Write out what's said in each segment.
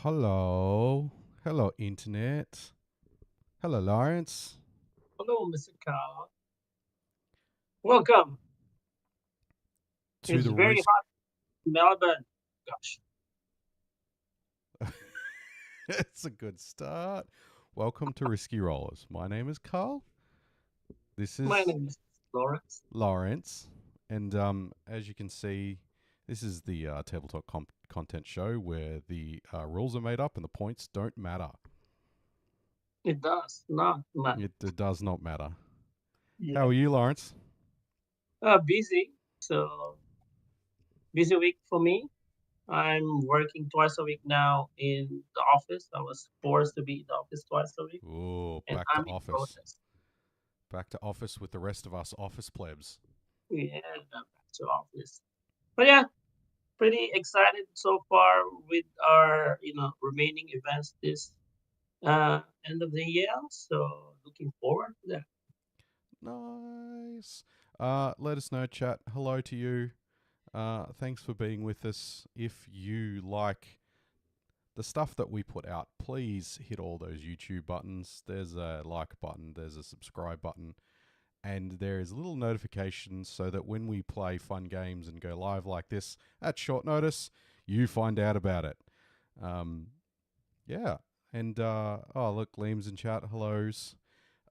Hello. Hello, Internet. Hello, Lawrence. Hello, Mr. Carl. Welcome. To It's the very risk. hot in Melbourne. Gosh, It's a good start. Welcome to Risky Rollers. My name is Carl. This my is name is Laurence. Lawrence. And as you can see, this is the tabletop content show where the rules are made up and the points don't matter. It does not matter. It does not matter. How Yeah. are you, Lawrence? Busy. So, busy week for me. I'm working twice a week now in the office. I was forced to be in the office twice a week, Oh, and back to I'm in office. process. Back to office with the rest of us office plebs. Yeah, I'm back to office. But yeah, pretty excited so far with our remaining events this end of the year. So looking forward to that. Nice. Let us know, chat. Hello to you. Thanks for being with us. If you like the stuff that we put out, please hit all those YouTube buttons. There's a like button, there's a subscribe button, and there is a little notification so that when we play fun games and go live like this at short notice, you find out about it. Um, yeah. And oh, look, Liam's in chat. Hellos.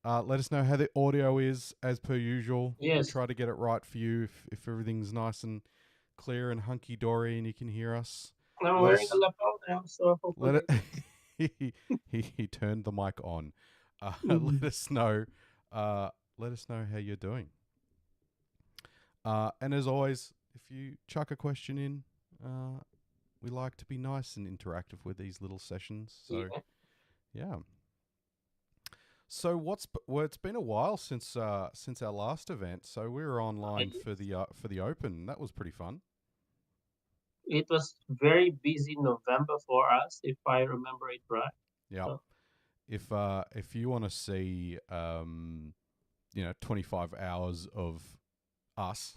Let us know how the audio is as per usual. We'll Yes. try to get it right for you if everything's nice and clear and hunky dory and you can hear us. I'm Let wearing a us lapel now, so let hopefully. it. he turned the mic on. Let Mhm. us know. Let us know how you're doing. And as always, if you chuck a question in, we like to be nice and interactive with these little sessions. So Yeah. yeah. So well, it's been a while since our last event. So we were online for the open. That was pretty fun. It was very busy November for us, if I remember it right. Yeah. So If you want to see 25 hours of us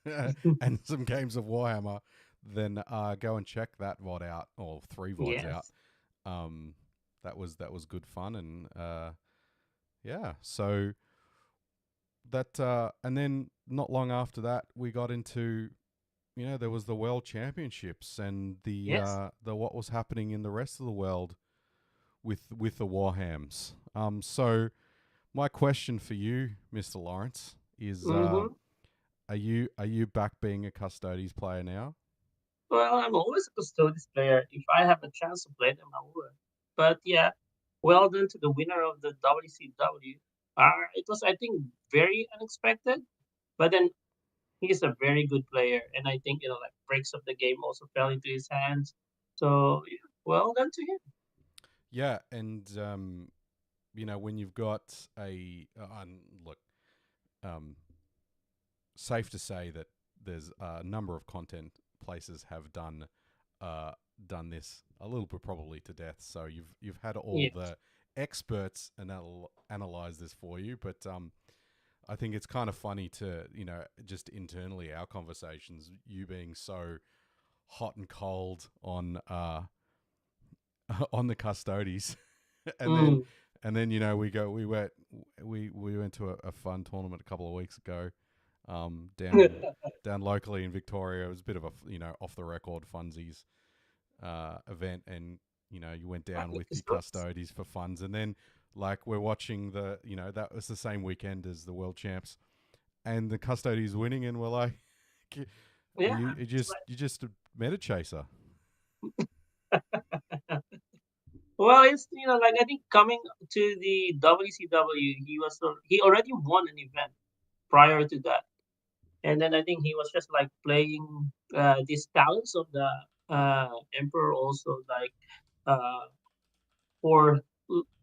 and some games of Warhammer, then go and check that VOD out or three VODs out. yes. Um, that was good fun and yeah. So that and then not long after that we got into there was the world championships and Yes. the what was happening in the rest of the world with the Warhams. So my question for you, Mr. Lawrence, is Mm-hmm. are you back being a Custodes player now? Well, I'm always a Custodes player. If I have a chance to play them, I would. But yeah, well done to the winner of the WCW. It was, I think, very unexpected. But then he's a very good player, and I think like breaks of the game also fell into his hands. So yeah, well done to him. Yeah, and when you've got look, um, safe to say that there's a number of content places have uh, done this a little bit probably to death. So you've had all Yes. the experts analyze this for you, but I think it's kind of funny to just internally our conversations, you being so hot and cold on on the Custodes, and then Mm. we went to a fun tournament a couple of weeks ago, down locally in Victoria. It was a bit of a off the record funsies event, and you went down with It's your nice. Custodes for funds, and then like we're watching that was the same weekend as the world champs, and the Custodes winning, and we're like, Yeah, it's you just a meta chaser. well, it's like I think coming to the WCW, he already won an event prior to that, and then I think he was just like playing these talents of the Emperor also like uh, for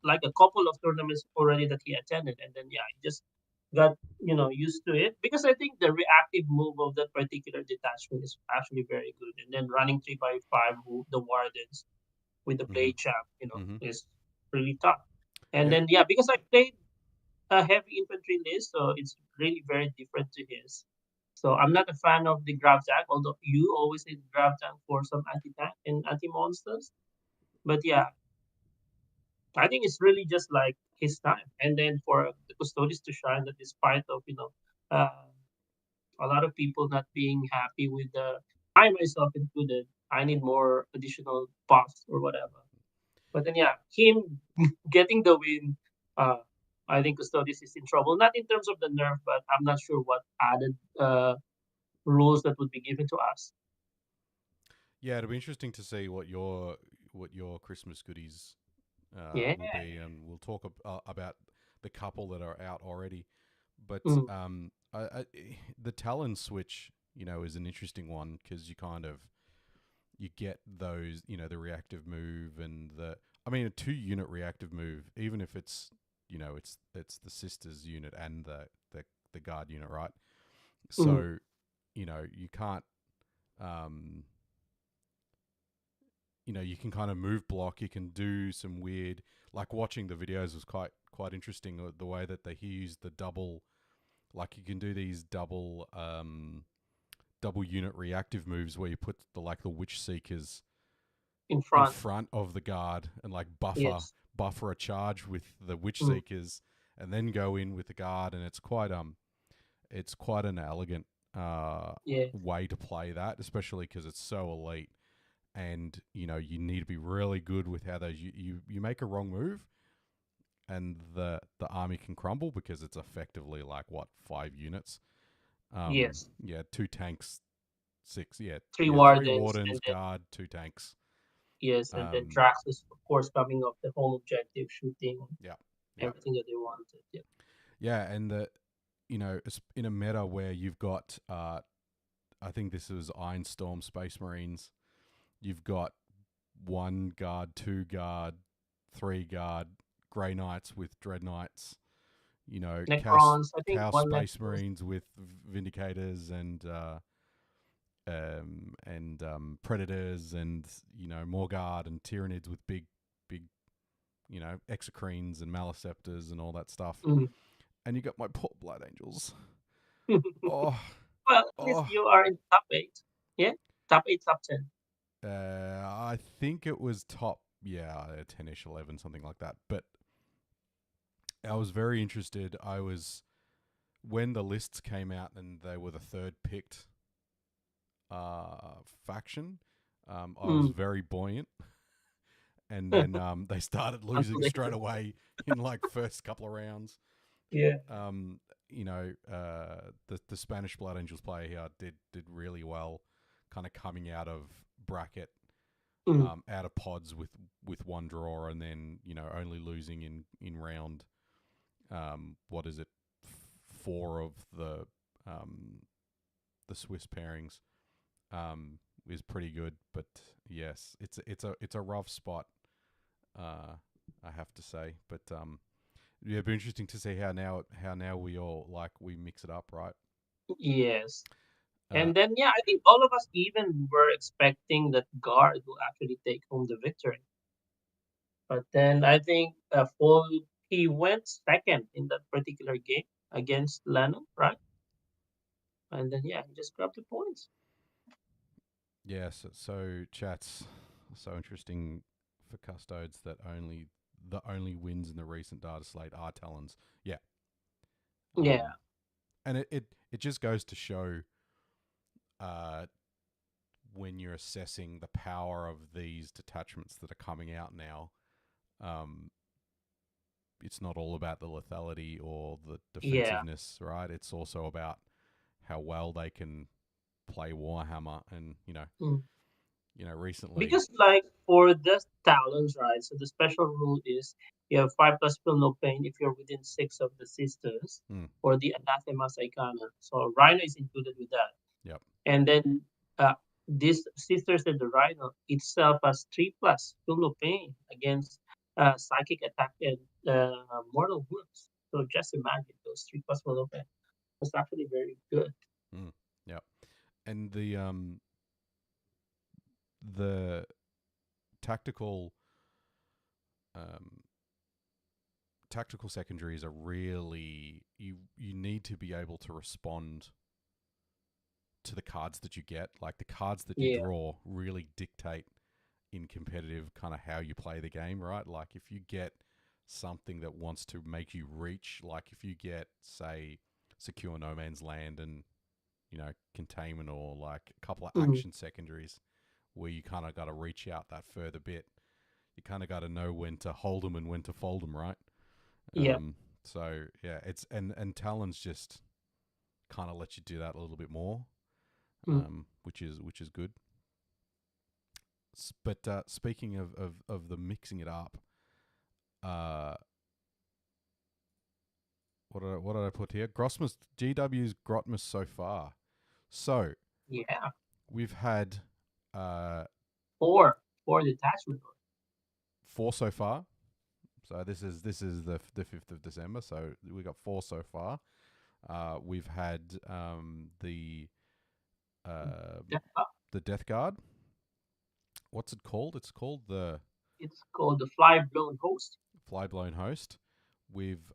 like a couple of tournaments already that he attended, and then yeah, he just got used to it because I think the reactive move of that particular detachment is actually very good, and then running 3 by 5 move the wardens with the Mm-hmm. blade champ, Mm-hmm. is really tough. And Yeah. then yeah, because I played a heavy infantry list, so it's really very different to his. So I'm not a fan of the grav tank, although you always need grav tank for some anti tank and anti monsters. But yeah, I think it's really just like his time. And then for the Custodes to shine, that despite of uh, a lot of people not being happy with I myself included, I need more additional buffs or whatever. But then yeah, him getting the win, uh, I think Custodes is in trouble. Not in terms of the nerf, but I'm not sure what added rules that would be given to us. Yeah, it'll be interesting to see what your Christmas goodies Yeah. will be, and we'll talk about the couple that are out already. But Mm, the Talon switch, is an interesting one because you get those, the reactive move and I mean, a 2 unit reactive move, even if it's it's the sisters unit and the guard unit, right? mm, So you can't um, you can kind of move block. You can do some weird, like watching the videos was quite interesting. The way that they use the double, like you can do these double unit reactive moves where you put the witch seekers in in front. front of the guard and like Yes. buffer a charge with the witch Mm, seekers, and then go in with the guard, and it's quite an elegant yeah. way to play that, especially because it's so elite. And you need to be really good with how those you make a wrong move, and the army can crumble because it's effectively like what 5 units. Yes. Yeah, 2 tanks, six. Yeah, Three yeah, three wardens, and wardens, then guard, 2 tanks. yes, and then Um, Drax is of course coming up the whole objective, shooting yeah, yeah, everything that they wanted. Yeah. yeah, and in a meta where you've got I think this is Ironstorm Space Marines. You've got 1 guard, 2 guard, 3 guard, Grey Knights with Dread Knights. Necrons, I think Chaos one Space Necrons. Marines with Vindicators and Predators, and Morguard and Tyranids with big Exocrines and Maleceptors and all that stuff. Mm. And you got my poor Blood Angels. Oh, Well, at least oh. you are in top eight. Yeah, top eight, top 10. I think it was top, yeah, 10ish, 11, something like that. But I was very interested. When the lists came out and they were the third picked faction, I was Mm. very buoyant. And then they started losing Until they straight lose. away in like first couple of rounds. Yeah. Um, the Spanish Blood Angels player here did really well, kind of coming out of bracket, Mm. out of pods with one draw, and then only losing in round. What is it? 4 of the Swiss pairings is pretty good, but yes, it's a rough spot. I have to say, but yeah, it'd be interesting to see how now we mix it up, right? Yes. Uh, And then, yeah, I think all of us even were expecting that Guard will actually take home the victory. But then I think he went second in that particular game against Lennon, right? And then, yeah, he just grabbed the points. yeah, so chats so interesting for custodes that the only wins in the recent data slate are Talons. Yeah, Yeah, um, and it just goes to show uh, when you're assessing the power of these detachments that are coming out now. Um, it's not all about the lethality or the yeah. defensiveness, right? It's also about how well they can play Warhammer, and Mm. recently. Because, like, for the talents, right? So the special rule is you have 5 plus feel no pain if you're within 6 of the sisters Mm, or the anathemas icona. So Rhino is included with that. yep. And then this Sisters and the Rhino itself has 3 plus feel no pain against psychic attack and mortal wounds. So just imagine those 3 plus feel no pain. That's actually very good. Mm, yep. And the tactical um, tactical secondaries are really, you need to be able to respond to the cards that you get. Like the cards that you Yeah. draw really dictate in competitive kind of how you play the game, right? Like if you get something that wants to make you reach, like if you get, say, secure no man's land and, containment, or like a couple of Mm. action secondaries where you kind of got to reach out that further bit. You kind of got to know when to hold them and when to fold them, right? Yeah. So yeah, it's and Talon's just kind of lets you do that a little bit more, Mm. which is good. But speaking of the mixing it up, uh, what did I put here? Grossmus GW's Grotmus so far. So Yeah. we've had uh, Four detachment. 4 so far. So this is the 5th of December. So we got 4 so far. We've had uh, Yeah. the Death Guard. What's it called? It's called the It's called the Fly Blown Host. Flyblown Host. We've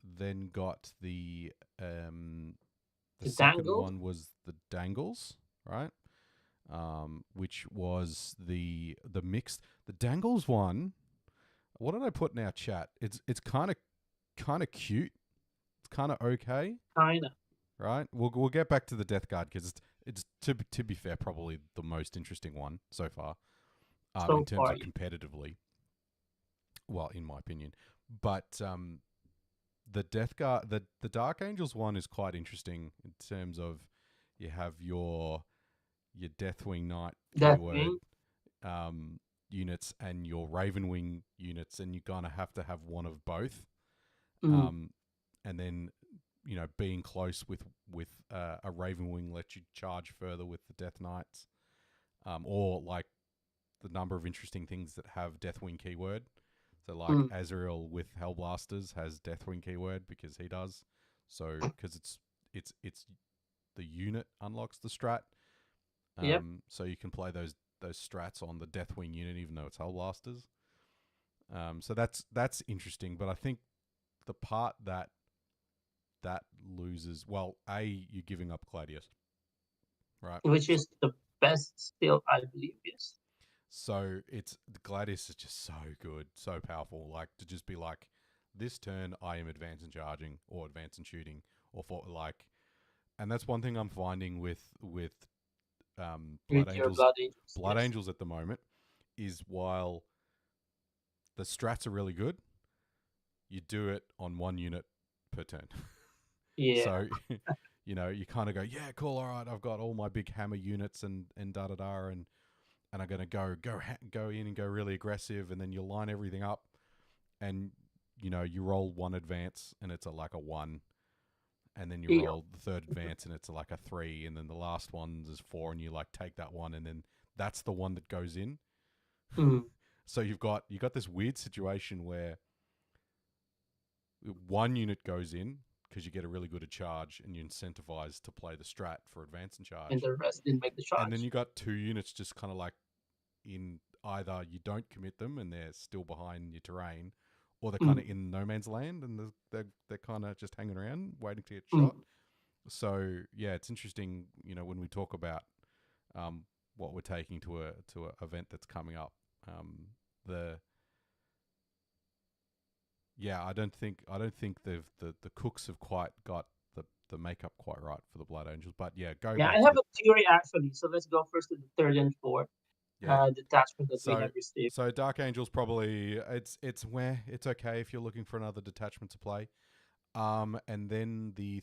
then got the The second Dangled. one was the Dangles, right? Which was the mixed. The Dangles one. What did I put in our chat? It's kind of cute. It's kind of okay, Kinda. right? We'll get back to the Death Guard because it's to be fair probably the most interesting one so far, in So terms far, of competitively. Well, in my opinion, but the Death Guard, the Dark Angels one is quite interesting in terms of you have your Deathwing Knight keyword Deathwing. units and your Ravenwing units, and you're gonna have to have one of both. Mm. And then being close with a Ravenwing lets you charge further with the Death Knights, or like the number of interesting things that have Deathwing keyword. So like Mm. Azrael with Hellblasters has Deathwing keyword because he does. So because it's the unit unlocks the strat. Yep. So you can play those strats on the Deathwing unit even though it's Hellblasters. So that's interesting, but I think the part that loses, well, you're giving up Gladius, right? Which is the best still, I believe. Yes. So it's the Gladius is just so good, so powerful. Like to just be like, this turn I am advanced and charging, or advanced and shooting, or for like, and that's one thing I'm finding with Blood With your Angels. Blood Angels. Blood Yes. Angels at the moment is, while the strats are really good, you do it on one unit per turn. Yeah. So you kind of go, yeah, cool, all right, I've got all my big hammer units and da da da, and I'm gonna go in and go really aggressive, and then you line everything up, and you roll one advance, and it's like a 1, and then you Yeah. roll the third advance, and it's like a 3, and then the last one is 4, and you like take that one, and then that's the one that goes in. Mm. So you got this weird situation where one unit goes in because you get a really good charge, and you're incentivized to play the strat for advance and And charge, the rest didn't make the and then charge. you got 2 units just kind of like, in either you don't commit them and they're still behind your terrain, or they're kind Mm. of in no man's land and they're kind of just hanging around waiting to get Mm. shot. So yeah, it's interesting, when we talk about what we're taking to a event that's coming up. The Yeah, I don't think the cooks have quite got the makeup quite right for the Blood Angels, but yeah, go Yeah, I back to have the a theory actually. So let's go first to the third and fourth yeah. detachment that we So have received. Dark Angels probably it's where it's okay if you're looking for another detachment to play. And then The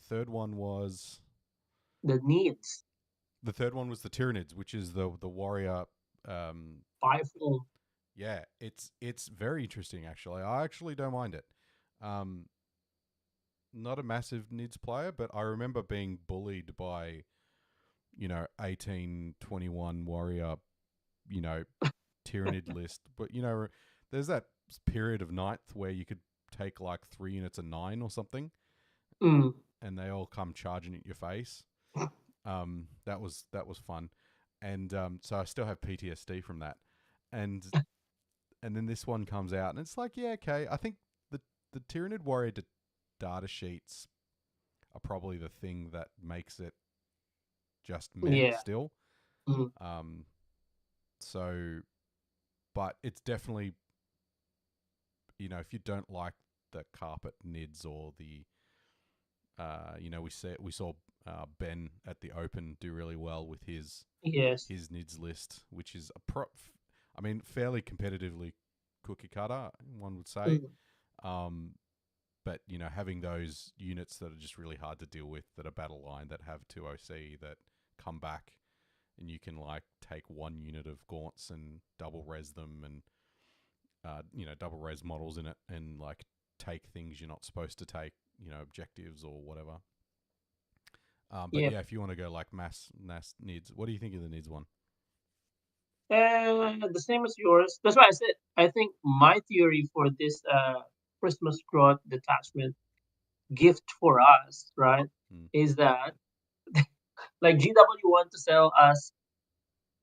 needs. the third one was the Tyranids, which is the warrior. Um, Fivefold. yeah, it's very interesting actually. I actually don't mind it. Um, Not a massive Nids player, but I remember being bullied by 1821 warrior, you know Tyranid list. But there's that period of ninth where you could take like 3 units of 9 or something, Mm. and they all come charging at your face. That was fun, and so I still have PTSD from that, and then this one comes out, and it's like, yeah, okay. I think the Tyranid warrior data sheets are probably the thing that makes it just meh Yeah. still. Mm. Um, so but it's definitely, if you don't like the carpet nids or the, we saw Ben at the Open do really well with his Yes. nids list, which is fairly competitively cookie cutter, one would say. Mm. But having those units that are just really hard to deal with, that are battle line, that have 2 OC, that come back, and you can like take one unit of gaunts and double res them, and double res models in it, and like take things you're not supposed to take, objectives or whatever. But Yeah. yeah, if you want to go like mass nids, what do you think of the nids one? The same as yours. That's why I said I think my theory for this Christmas growth detachment gift for us, right, Mm. is that like GW want to sell us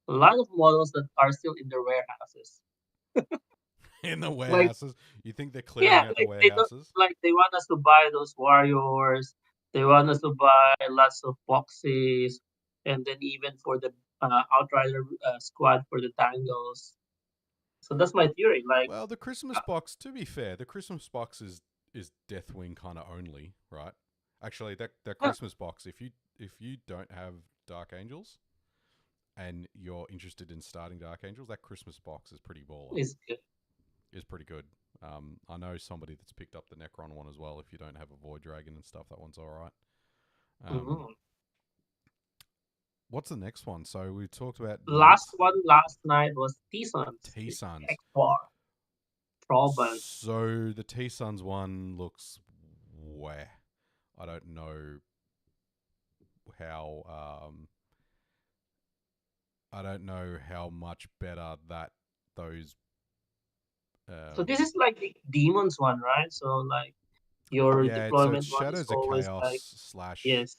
a lot of models that are still in their warehouses. In the Like, warehouses, you think they're yeah, clearing out the like they don't warehouses? like they want us to buy those warriors. They want us to buy lots of boxes, and then even for the outrider squad for the tangles. So that's my theory. Like, Well, the Christmas box, to be fair, the Christmas box is Deathwing kind of only, right? Actually, that uh, Christmas box, if you don't have Dark Angels and you're interested in starting Dark Angels, that Christmas box is pretty baller. is good. Is pretty good. I know somebody that's picked up the Necron one as well. If you don't have a Void Dragon and stuff, that one's all right. Mhm. What's the next one? So we talked about the Last nids. one last night was T-Sons, T the Suns. X-Bar Trollband. So the T Suns one looks where I don't know how I don't know how much better that those So this is um like the demons one, right? So like your yeah, so it's deployment one is Shadows of always like Chaos slash, yes,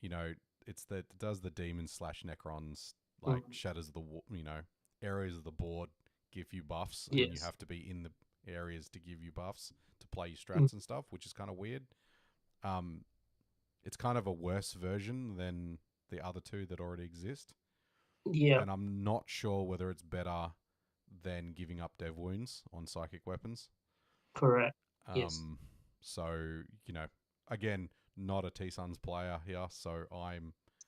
you know it does the demons slash Necrons, like mm, Shadows of the areas of the board give you buffs, and you yes, have to be in the areas to give you buffs to play your mm, strats and stuff, which is kind of weird. um it's kind of a worse version than the other two that already exist, yeah, and I'm not sure whether it's better than giving up dev wounds on psychic weapons. correct, yes, Um, so again, not a T Suns player here, so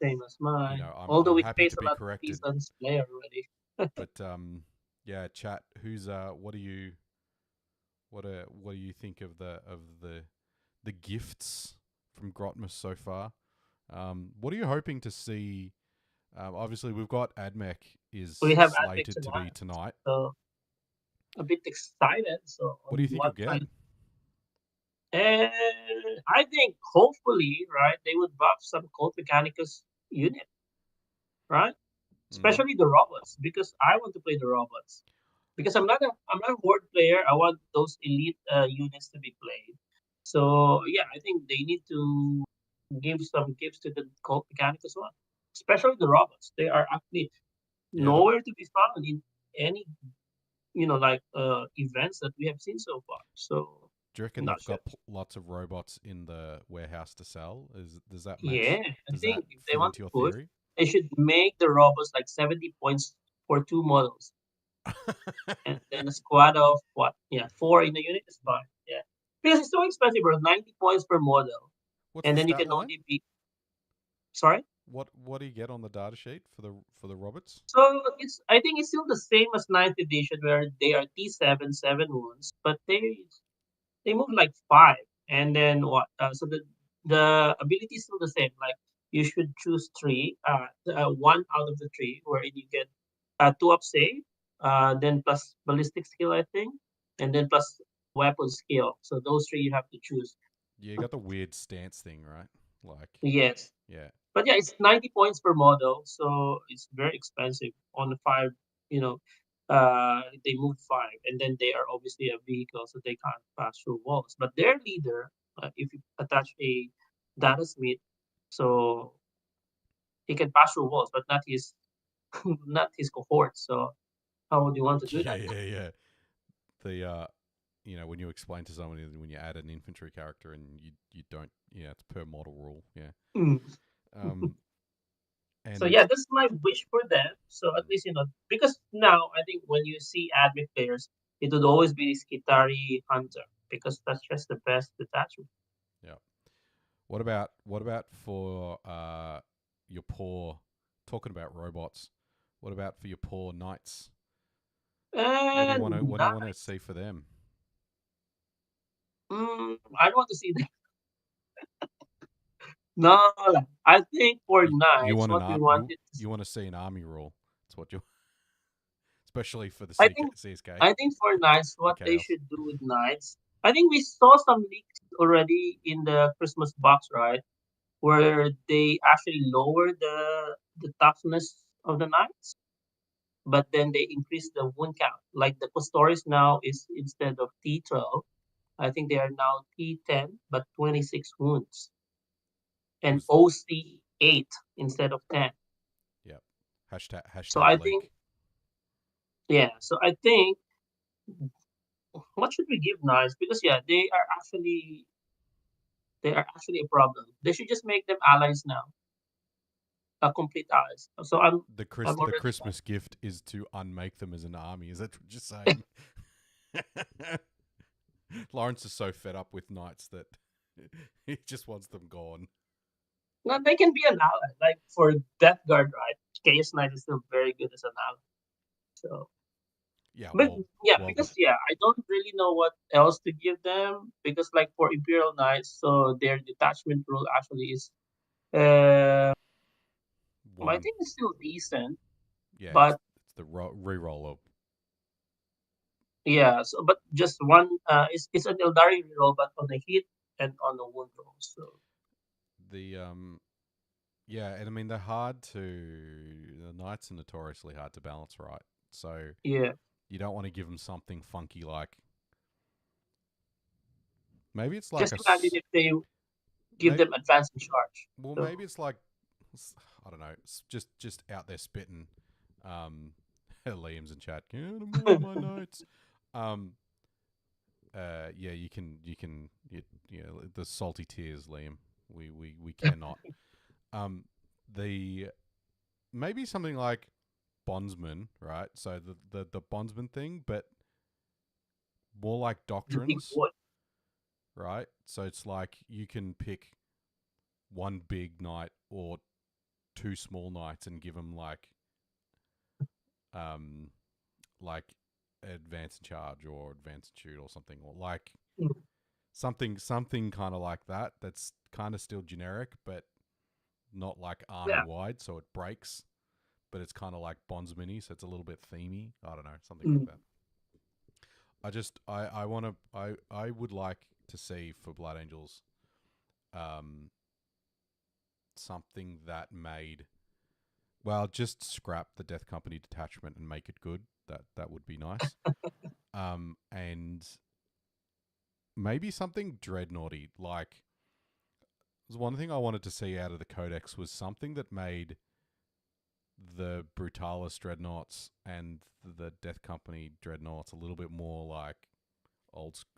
same as mine. I'm Although we happy to face a be lot of corrected. T-Sons player already. But yeah, chat. Who's what do you think of the gifts from Grotmus so far? What are you hoping to see? Obviously, we've got AdMech We is have Advic slated to be tonight, tonight. so a bit excited. So What on do you think one you'll get? side, and I think hopefully, right, they would buff some Colt Mechanicus unit, right? Mm. Especially the robots, because I want to play the robots. Because I'm not a horde player. I want those elite units to be played. So yeah, I think they need to give some gifts to the Cult Mechanicus one, especially the robots. They are actually Yeah, nowhere to be found in any like events that we have seen so far. So do you reckon not they've sure. got lots of robots in the warehouse to sell? Does that Yeah, match? I Does that think if they fit want into to your push, theory? they should make the robots like 70 points for two models. And then a squad of what? Yeah, four in the unit is fine. Yeah, because it's so expensive, bro. 90 points per model, What's and the then you stat can line? only be sorry. What do you get on the data sheet for the robots? So it's I think it's still the same as ninth edition, where they are T7 7 wounds, but they move like five, and then what? So the ability is still the same. Like you should choose three, one out of the three, wherein you get two up save, then plus ballistic skill, I think, and then plus weapon skill. So those three you have to choose. Yeah, you got the weird stance thing, right? Like, Yes, yeah, but yeah, it's 90 points per model, so it's very expensive on the five. You know, they move five, and then they are obviously a vehicle, so they can't pass through walls. But their leader, if you attach a data smith, so he can pass through walls, but not his not his cohort. So how would you want to do yeah, that? yeah, yeah. The when you explain to someone, when you add an infantry character and you don't, it's per model rule. Yeah. Mm. Um, So And yeah, that's my wish for them. So at least because now I think when you see admin players, it would always be this Kitari Hunter because that's just the best detachment. yeah. What about for your poor talking about robots? What about for your poor knights? And What do you want to see for them? I don't want to see that. No, I think for You knights, want an what we arm wanted to you want to see an army rule. That's what you especially for the I think CSK, I think for knights, the what they chaos. should do with knights. I think we saw some leaks already in the Christmas box, right? Where they actually lower the toughness of the knights, but then they increase the wound count. Like the Custodes now is instead of T12, I think they are now T10, but 26 wounds, and Was OC8 instead of 10. Yep. So Hashtag I think, leak. yeah. So I think, what should we give knights? Because yeah, they are actually a problem. They should just make them allies now, complete allies. So I'm The already Christmas gift is to unmake them as an army. Is that what you're saying? Lawrence is so fed up with knights that he just wants them gone. no, they can be an ally. Like for Death Guard, right? Chaos Knight is still very good as an ally. So, Yeah, but yeah, well, because yeah, I don't really know what else to give them because like for Imperial Knights, so their detachment rule actually is, uh, I one. think it's still decent, Yeah, but it's the re-roll of yeah. So, but just one, it's an Eldari reroll, but on the hit and on the wound roll. So the Yeah, and I mean they're hard to the knights are notoriously hard to balance right. So yeah, you don't want to give them something funky like maybe it's like just imagine if they give them advance and charge. maybe So it's like I don't know, just out there spitting. Liam's in chat. Get him out of my notes. Um, yeah, you know, the salty tears, Liam. We cannot. Um, the maybe something like bondsman, right? So the bondsman thing, but more like the big doctrines, boy. right? So it's like you can pick one big knight or two small knights and give them um like advance and charge or advance and shoot or something, or like Mm, something kind of like that. That's kind of still generic, but not like army yeah, wide, so it breaks. But it's kind of like bondsmany, so it's a little bit themey. I don't know, something like mm, that. I want to I would like to see for Blood Angels um something that made just scrap the Death Company detachment and make it good. That would be nice. And maybe something dreadnoughty. Like, there's one thing I wanted to see out of the Codex was something that made the Brutalis dreadnoughts and the Death Company dreadnoughts a little bit more like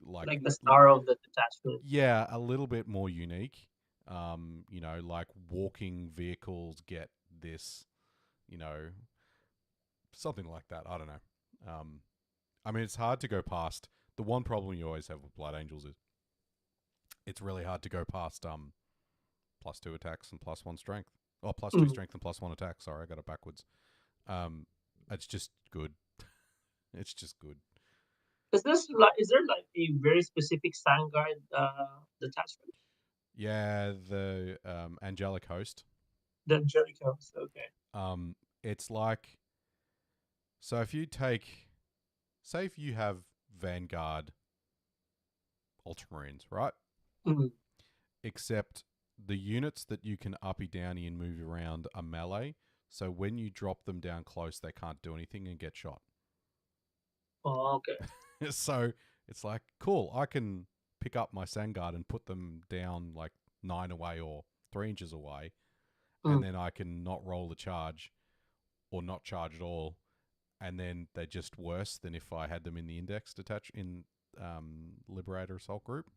like like the star of the detachment. yeah, a little bit more unique. You know, like walking vehicles get this, you know, something like that. I don't know. I mean, it's hard to go past. The one problem you always have with Blood Angels is it's really hard to go past +2 attacks and +1 strength. Or +2 Mm. strength and +1 attack. Sorry, I got it backwards. Um, it's just good. It's just good. Is there like a very specific Vanguard detachment? Yeah, the Angelic Host. The Jericho's okay. Um, it's like so if you take, say, if you have Vanguard Ultramarines, right? Mm. Except the units that you can uppy downy and move around are melee. So when you drop them down close, they can't do anything and get shot. Oh, okay. So it's like, cool, I can pick up my Sangard and put them down like 9 away or 3 inches away, and Mm. then I can not roll the charge or not charge at all, and then they're just worse than if I had them in the index detach in Liberator Assault Group.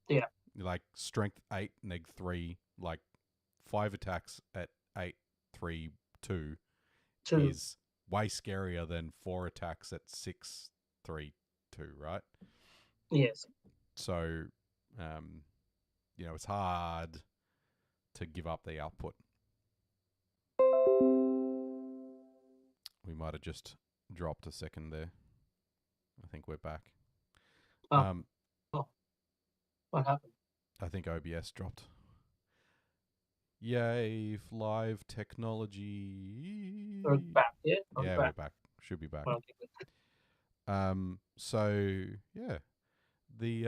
Yeah. Like strength 8, neg 3, like 5 attacks at 832 True. is way scarier than 4 attacks at 632, right? Yes. So, it's hard to give up the output. We might have just dropped a second there. I think we're back. Oh, what happened? I think OBS dropped. Yay, live technology. We're back. Yeah, Yeah, we're back. Should be back. Okay, good. So yeah, the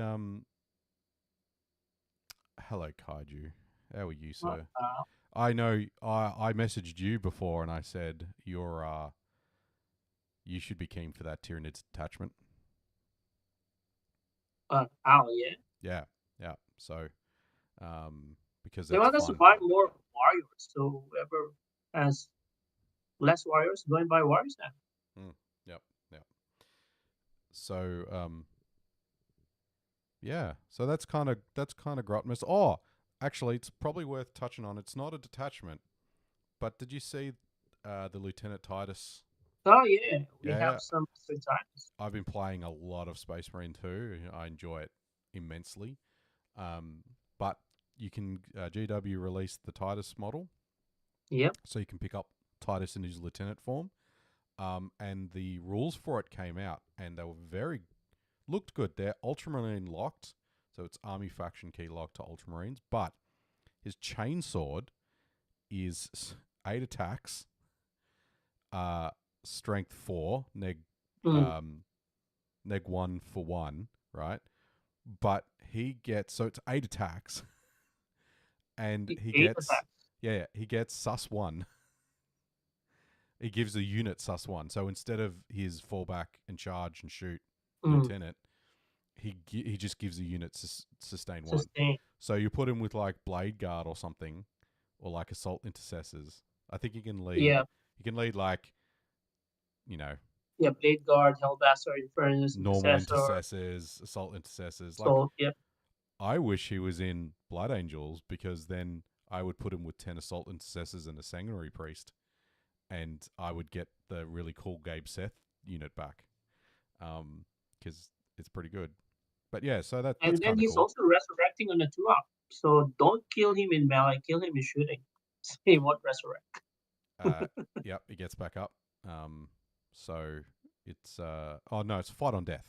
hello Kaiju. How are you, sir? I know I messaged you before and I said you should be keen for that Tyranids detachment. Yeah. Yeah. So because They that's want us to fun. buy more warriors, so whoever has less warriors, go and buy warriors now. Yep. So yeah. So that's kind of Grotmus. Oh, actually, it's probably worth touching on. It's not a detachment, but did you see the Lieutenant Titus? Oh yeah, we Yeah. have some free times. I've been playing a lot of Space Marine 2. I enjoy it immensely. But you can GW released the Titus model. Yep. So you can pick up Titus in his lieutenant form. And the rules for it came out, and they were looked good. They're Ultramarine locked, so it's Army faction key locked to Ultramarines. But his chainsword is 8 attacks, strength 4, neg 1 for 1, right? But he gets, so it's 8 attacks, and he gets sus 1. He gives a unit sus 1. So instead of his fallback and charge and shoot lieutenant, he just gives a unit sustain 1. So you put him with like Blade Guard or something, or like Assault Intercessors. I think he can lead. Yeah. He can lead like, Yeah, Blade Guard, Hellbastard, Infernus, normal intercessors, Assault Intercessors. So, yeah. I wish he was in Blood Angels, because then I would put him with 10 Assault Intercessors and a Sanguinary Priest, and I would get the really cool Gabe Seth unit back, because it's pretty good. But yeah, so that's and then he's cool. also resurrecting on the 2-up. So don't kill him in melee, kill him in shooting. So he won't resurrect. Yep, he gets back up. So it's it's fight on death.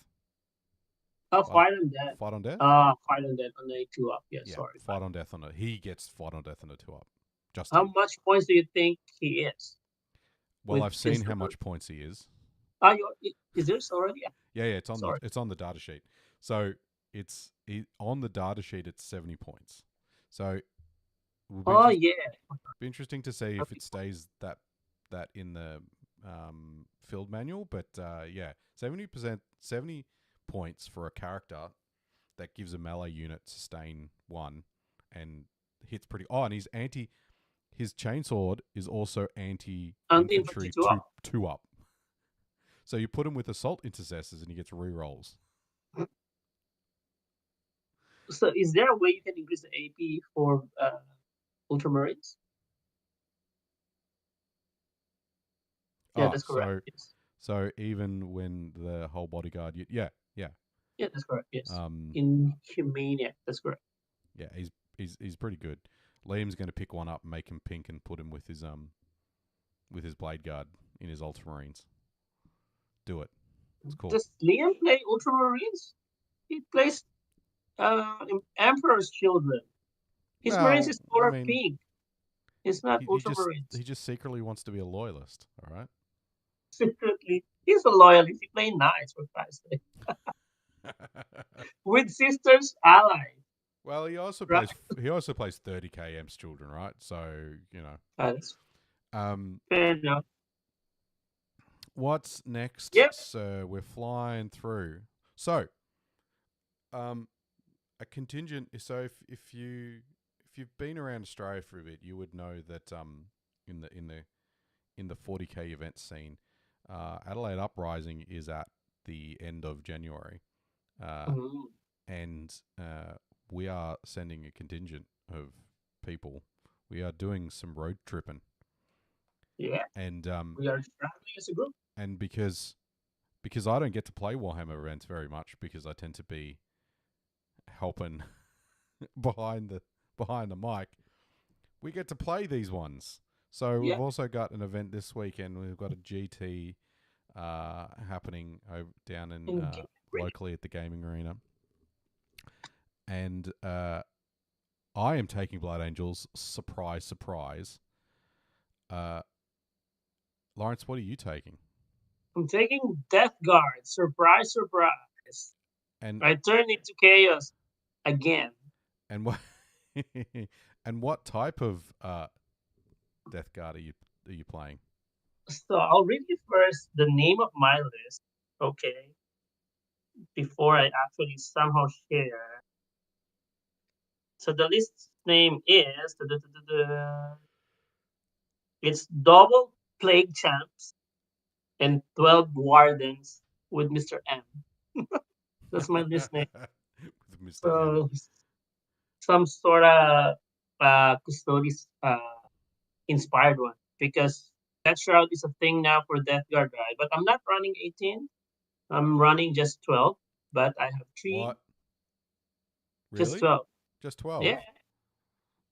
Fight on death. Fight on death? Fight on death on the 2-up. Yeah, sorry. Fight on death on it. He gets fight on death on a 2-up. Just how much points do you think he is? Well, I've seen how much points he is. Is this already? Yeah, it's on the data sheet. So it's on the data sheet. It's 70 points. So be interesting to see if it stays that in the field manual. But 70 points for a character that gives a melee unit sustain 1 and hits pretty. Oh, and his chainsword is also anti-infantry 2-up. So you put him with Assault Intercessors and he gets rerolls. So is there a way you can increase the AP for Ultramarines? Yeah, that's correct. So even when the whole bodyguard... Yeah, that's correct, yes. In Humania, that's correct. Yeah, he's pretty good. Liam's going to pick one up and make him pink and put him with his Blade Guard in his Ultramarines. Do it. It's cool. Does Liam play Ultramarines? He plays Emperor's Children. His Marines is color pink. It's not Ultramarines. He just secretly wants to be a loyalist, all right? Secretly. He's a loyalist. He plays nice, for Christ's sake. With Sisters Allies. Well, he also plays 30k Em's Children, right? So, fair enough. What's next? Yep. So we're flying through. So, a contingent. So if you've been around Australia for a bit, you would know that in the 40k event scene, Adelaide Uprising is at the end of January, and we are sending a contingent of people We are doing some road tripping, Yeah, and we are traveling as a group. because I don't get to play Warhammer events very much because I tend to be helping behind the mic. We get to play these ones. So Yeah, we've also got an event this weekend. We've got a GT happening down in and get ready. locally at the gaming arena, and I am taking Blood Angels. Surprise, surprise. Uh, Lawrence, what are you taking? I'm taking Death Guard. Surprise, surprise. And I turn into chaos again. and what and what type of Death Guard are you playing? So I'll read you first the name of my list, okay, before I actually somehow share. So the list name is it's double plague champs and 12 wardens with Mr. M. That's my list name. With Mr. M. So some sort of custodes inspired one because Death Shroud is a thing now for Death Guard, right? But I'm not running 18. I'm running just 12, but I have three, What? just Really? 12. Just 12? Yeah,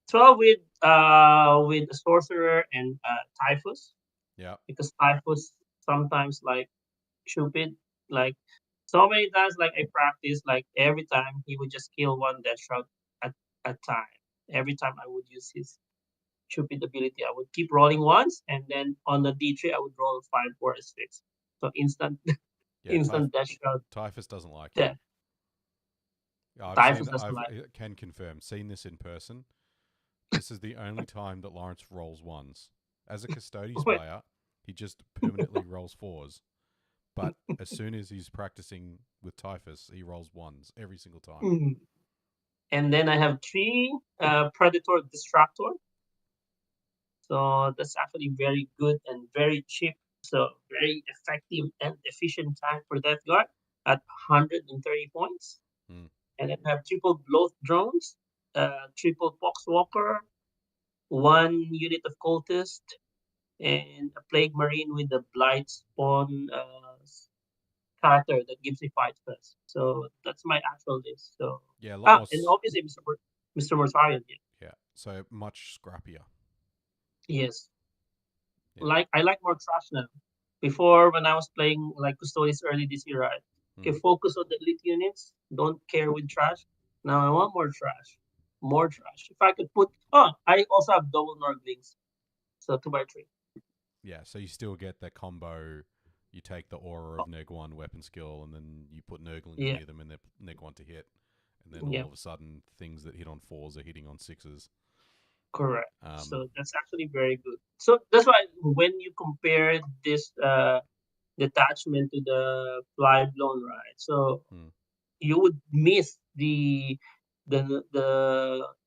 12 with a sorcerer and typhus Yeah. because typhus sometimes like stupid, like so many times like I practice like every time he would just kill one Death Shroud at a time. Every time I would use his stupid ability, I would keep rolling once, and then on the D3 I would roll 5, 4, 6. So instant, Yeah, instant Death Shroud Typhus doesn't like you. death. Typhus doesn't I've like. can confirm, seen this in person. This is the only time that Lawrence rolls ones. As a Custodes player, he just permanently rolls fours. But as soon as he's practicing with Typhus, he rolls ones every single time. And then I have three Predator Distractor. So that's actually very good and very cheap. So very effective and efficient tank for Death Guard at 130 points. Mm. And then I have triple Bloat Drones, triple Poxwalker, one unit of Cultist, and a Plague Marine with the Blight Spawn character that gives me fight first. So that's my actual list. So Yeah, a lot more. and obviously Mr. Mortarion. Yeah. Yeah, so much scrappier. Yes. Yeah. Like I like more trash now. Before when I was playing like Custodes early this year, right? Okay, focus on the elite units. Don't care with trash. Now I want more trash. More trash. If I could put I also have double Norglings. So 2x3. Yeah, so you still get that combo. You take the aura of neg 1 weapon skill, and then you put Nurglings Yeah. near them, and they're neg 1 to hit. And then Yeah. all of a sudden, things that hit on 4s are hitting on 6s. Correct. So that's actually very good. So that's why when you compare this detachment to the fly blown, right? So you would miss the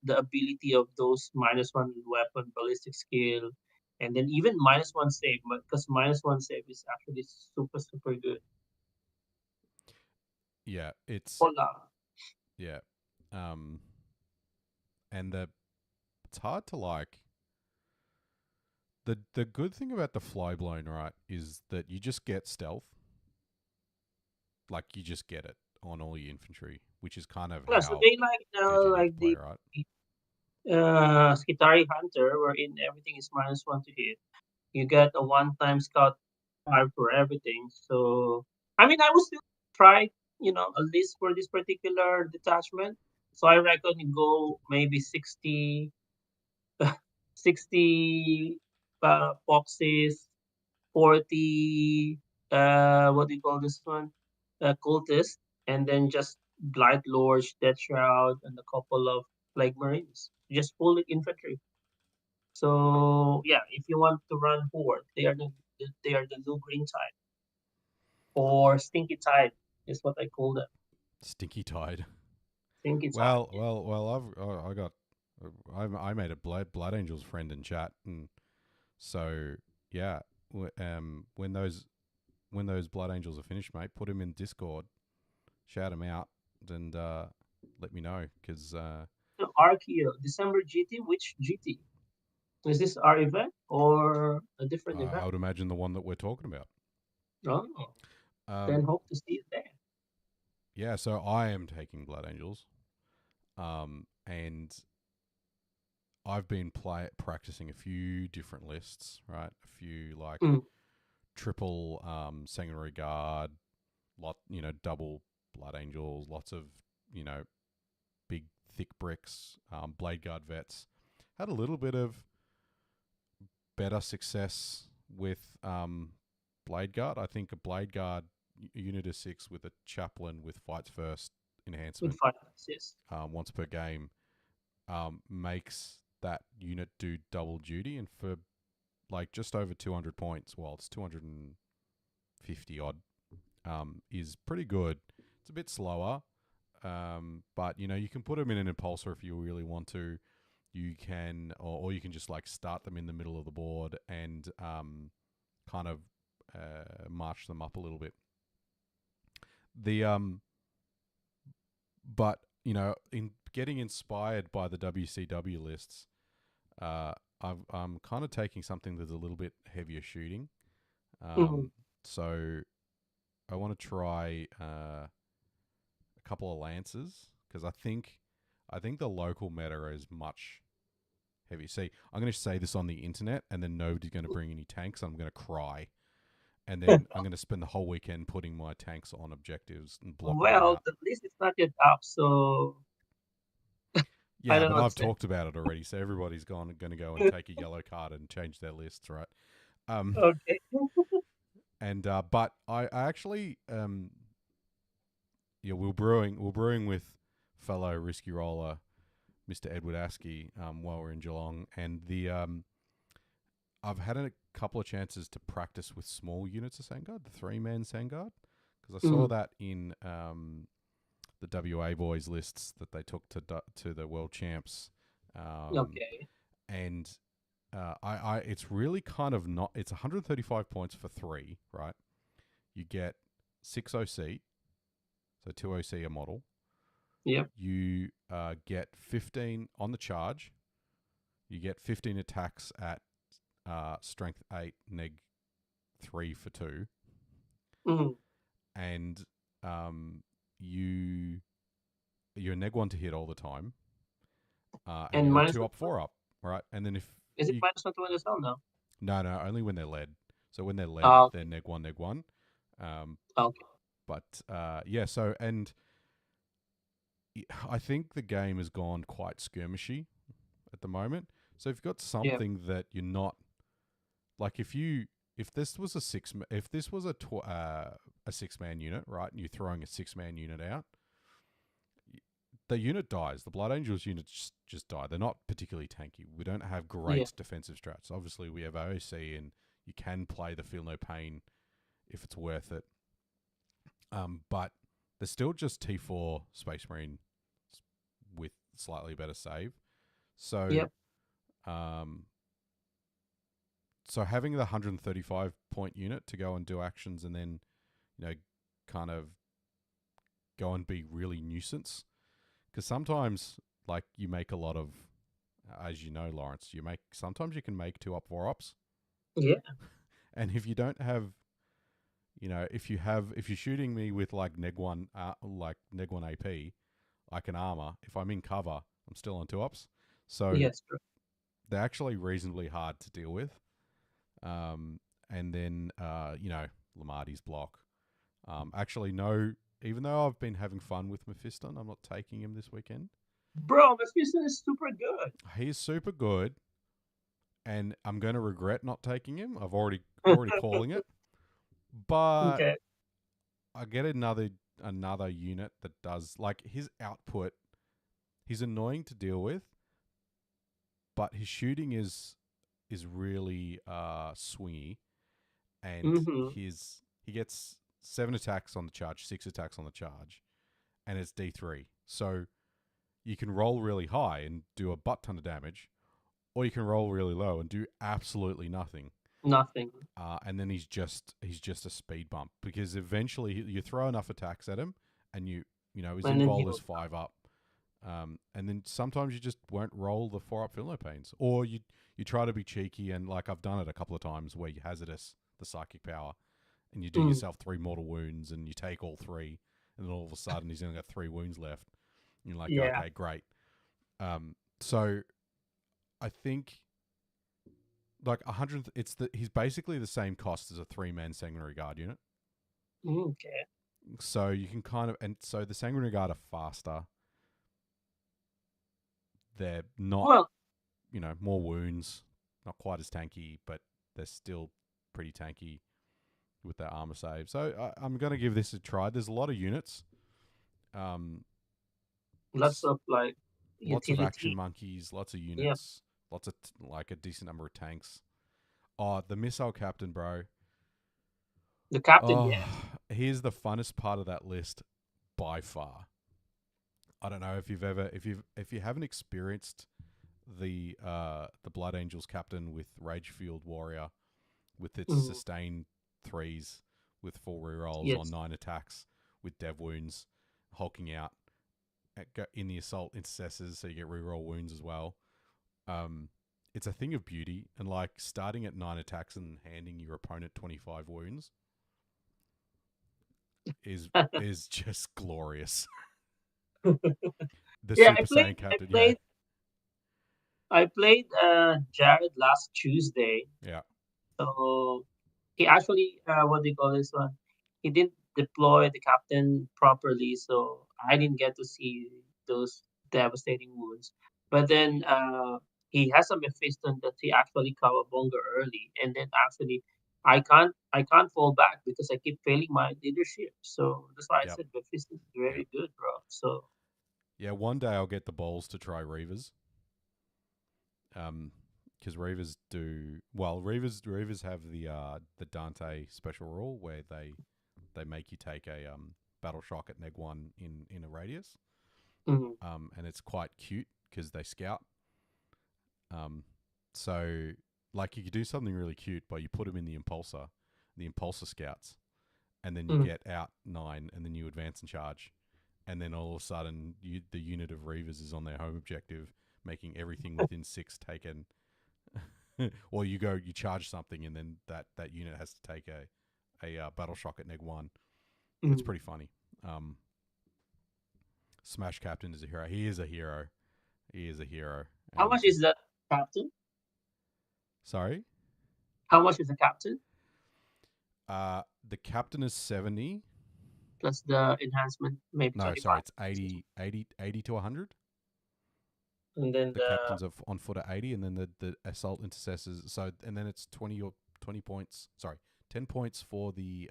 ability of those -1 weapon ballistic skill, and then even -1 save, because -1 save is actually super good. Yeah, it's Hola. yeah, um, and it's hard to like. The good thing about the fly blown, right, is that you just get stealth. Like you just get it on all your infantry, which is kind of Yeah, so how they like good you need to like play, the right? Skitari Hunter, wherein everything is -1 to hit. You get a one-time scout card for everything. So, I mean, I would still try, a list for this particular detachment. So I reckon you go maybe 60, 60 boxes, 40, what do you call this one? Cultists, and then just Blight Lords, Death Shroud, and a couple of Plague Marines. Just full infantry. So yeah, if you want to run Horde, they are the new green type or stinky type is what I call them. Stinky tide. Stinky type. Well. I got. I made a Blood Angels friend in chat, and so yeah. When those Blood Angels are finished, mate, put them in Discord, shout them out, and let me know because Archeo, December GT, which GT? Is this our event or a different I event? would imagine the one that we're talking about. Oh, then Um, hope to see it there. yeah, so I am taking Blood Angels, and I've been practicing a few different lists, right? A few like Mm, triple Sanguinary Guard, double Blood Angels, lots of you know big thick bricks, Blade Guard vets. Had a little bit of better success with Blade Guard. I think a Blade Guard unit of 6 with a chaplain with fights first with enhancement finance, yes. once per game makes that unit do double duty, and for like just over 200 points, well, it's 250 odd, is pretty good. It's a bit slower, but you can put them in an impulsor if you really want to. You can, or you can just like start them in the middle of the board and kind of march them up a little bit. The but in getting inspired by the WCW lists, I'm kind of taking something that's a little bit heavier shooting. Mm, So I want to try a couple of lances because I think the local meta is much heavy. See, I'm going to say this on the internet, and then nobody's going to bring any tanks. I'm going to cry, and then I'm going to spend the whole weekend putting my tanks on objectives and blocking them well, out. the list is not yet up, so I Yeah, don't but know what I've to say. talked about it already, so everybody's going to go and take a yellow card and change their lists, right? Um, Okay. and but I actually yeah, we're brewing with fellow risky roller Mr. Edward Askey while we're in Geelong, and the I've had a couple of chances to practice with small units of Sandguard, the 3-man Sandguard, because I saw Mm, that in the WA boys lists that they took to the world champs, okay. and I it's really kind of not. It's 135 points for 3, right? You get 6 OC, so 2 OC a model. Yep. You get 15 on the charge. You get 15 attacks at strength 8, neg 3 for 2, Mm, and you you're neg 1 to hit all the time, and and you're a minus 2 one up, to one? 4 up, right? And then if Is it you minus one to one as well now? no, only when they're led. So when they're led, Ah, they're okay. neg 1. Um, Okay. but yeah, so and I think the game has gone quite skirmishy at the moment. So if you've got Yeah. something that you're not like, if this was if this was a 6-man unit, right, and you're throwing a 6-man unit out, the unit dies. The Blood Angels unit just die. They're not particularly tanky. We don't have Yeah. great defensive strats. Obviously, we have AOC, and you can play the Feel No Pain if it's worth it. But they're still just T4 Space Marine with slightly better save. So, Yep. um, so having the 135 point unit to go and do actions, and then kind of go and be really nuisance, because sometimes like you make a lot of, as you know, Lawrence, sometimes you can make 2 up 4 ups, Yeah. and if you don't have, if you're shooting me with like neg 1 AP, I can armor. If I'm in cover, I'm still on 2 ups, so Yes. True. they're actually reasonably hard to deal with. And then Lamarty's block. Actually, no. Even though I've been having fun with Mephiston, I'm not taking him this weekend. Bro, Mephiston is super good. He's super good, and I'm going to regret not taking him. Already calling it, but Okay. I get another unit that does, like, his output. He's annoying to deal with, but his shooting is really swingy, and Mm-hmm. he gets 7 attacks on the charge, 6 attacks on the charge, and it's D3. So you can roll really high and do a butt ton of damage, or you can roll really low and do absolutely nothing. Nothing. And then he's just a speed bump, because eventually you throw enough attacks at him, and his And then he invol is will. 5 up, And then sometimes you just won't roll the 4-up Filo panes, or you try to be cheeky, and like I've done it a couple of times where you hazardous the psychic power, and you do yourself 3 mortal wounds, and you take all 3, and then all of a sudden he's only got 3 wounds left. And you're like, Yeah. okay, great. So I think like 100. He's basically the same cost as a 3-man Sanguinary Guard unit. Okay. So you can kind of, and so the Sanguinary Guard are faster. They're not, Well, more wounds, not quite as tanky, but they're still pretty tanky with their armor save. So I'm going to give this a try. There's a lot of units. lots of like Lots of action utility. monkeys, lots of Yeah. units, lots of like a decent number of tanks. Oh, the missile captain, bro. The captain, Oh, yes. here's the funnest part of that list by far. I don't know if you haven't experienced the Blood Angels captain with Rage Field Warrior with its Mm, sustained 3s with 4 rerolls on yes. 9 attacks with dev wounds, hulking out in the assault intercessors, so you get reroll wounds as well. It's a thing of beauty, and like starting at 9 attacks and handing your opponent 25 wounds is just glorious. The Yeah, Super Saiyan captain, yeah. I played Jared last Tuesday. Yeah. So he actually what do you call this one? He didn't deploy the captain properly, so I didn't get to see those devastating wounds. But then he has a Mephiston that he actually Kawabonga early, and then actually I can't fall back because I keep failing my leadership. So that's why I Yep. said Mephiston is Yep. very good, bro. So Yeah, one day I'll get the balls to try Reavers. Because Reavers do well. Reavers have the Dante special rule where they make you take a battle shock at neg 1 in a radius. mhm, And it's quite cute because they scout. So like you could do something really cute, but you put them in the impulsor scouts, and then you mhm. get out 9, and then you advance and charge, and then all of a sudden the unit of Reavers is on their home objective, making everything within 6 taken. Or you charge something, and then that unit has to take a battle shock at neg 1. It's Mhm. pretty funny. Smash Captain is a hero. He is a hero. He is a hero. How much And is that captain? sorry, How much is the captain the captain is 70. plus the enhancement? Maybe No, sorry, 25. it's 80 to 100. And then The the captains are on foot at 80, and then the assault intercessors. So and then it's 20 points. Sorry, 10 points for the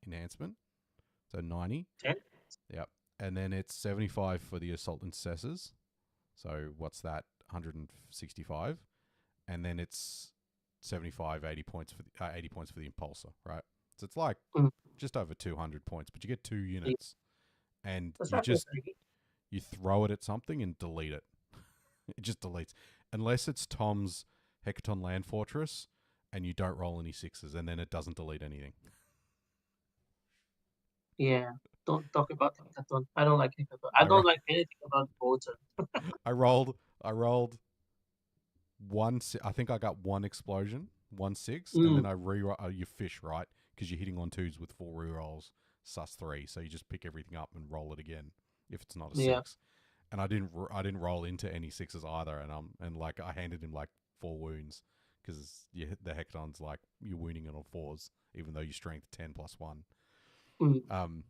enhancement. So 90. 10. Yep. And then it's 75 for the assault intercessors. So what's that? 165. And then it's 75, 80 points for the 80 points for the impulsor, right? So it's like Mm. just over 200 points, but you get 2 Yeah, units, and that's actually pretty good. you throw it at something and delete it. It just deletes, unless it's Tom's Hecaton Land Fortress, and you don't roll any 6s, and then it doesn't delete anything. Yeah. Don't talk about hackathon. I don't like hackathon. I I don't ro- like anything about Voter. I rolled one. I think I got one explosion, 1 6, and then Mm. I re-roll. You fish, right? Because you're hitting on 2s with 4 rerolls, sus 3. So you just pick everything up and roll it again if it's not a Yeah. 6. And I didn't roll into any 6s either, and like I handed him like 4 wounds because the Hecaton's like you're wounding it on 4s even though you strength 10 plus 1. Mm. Um,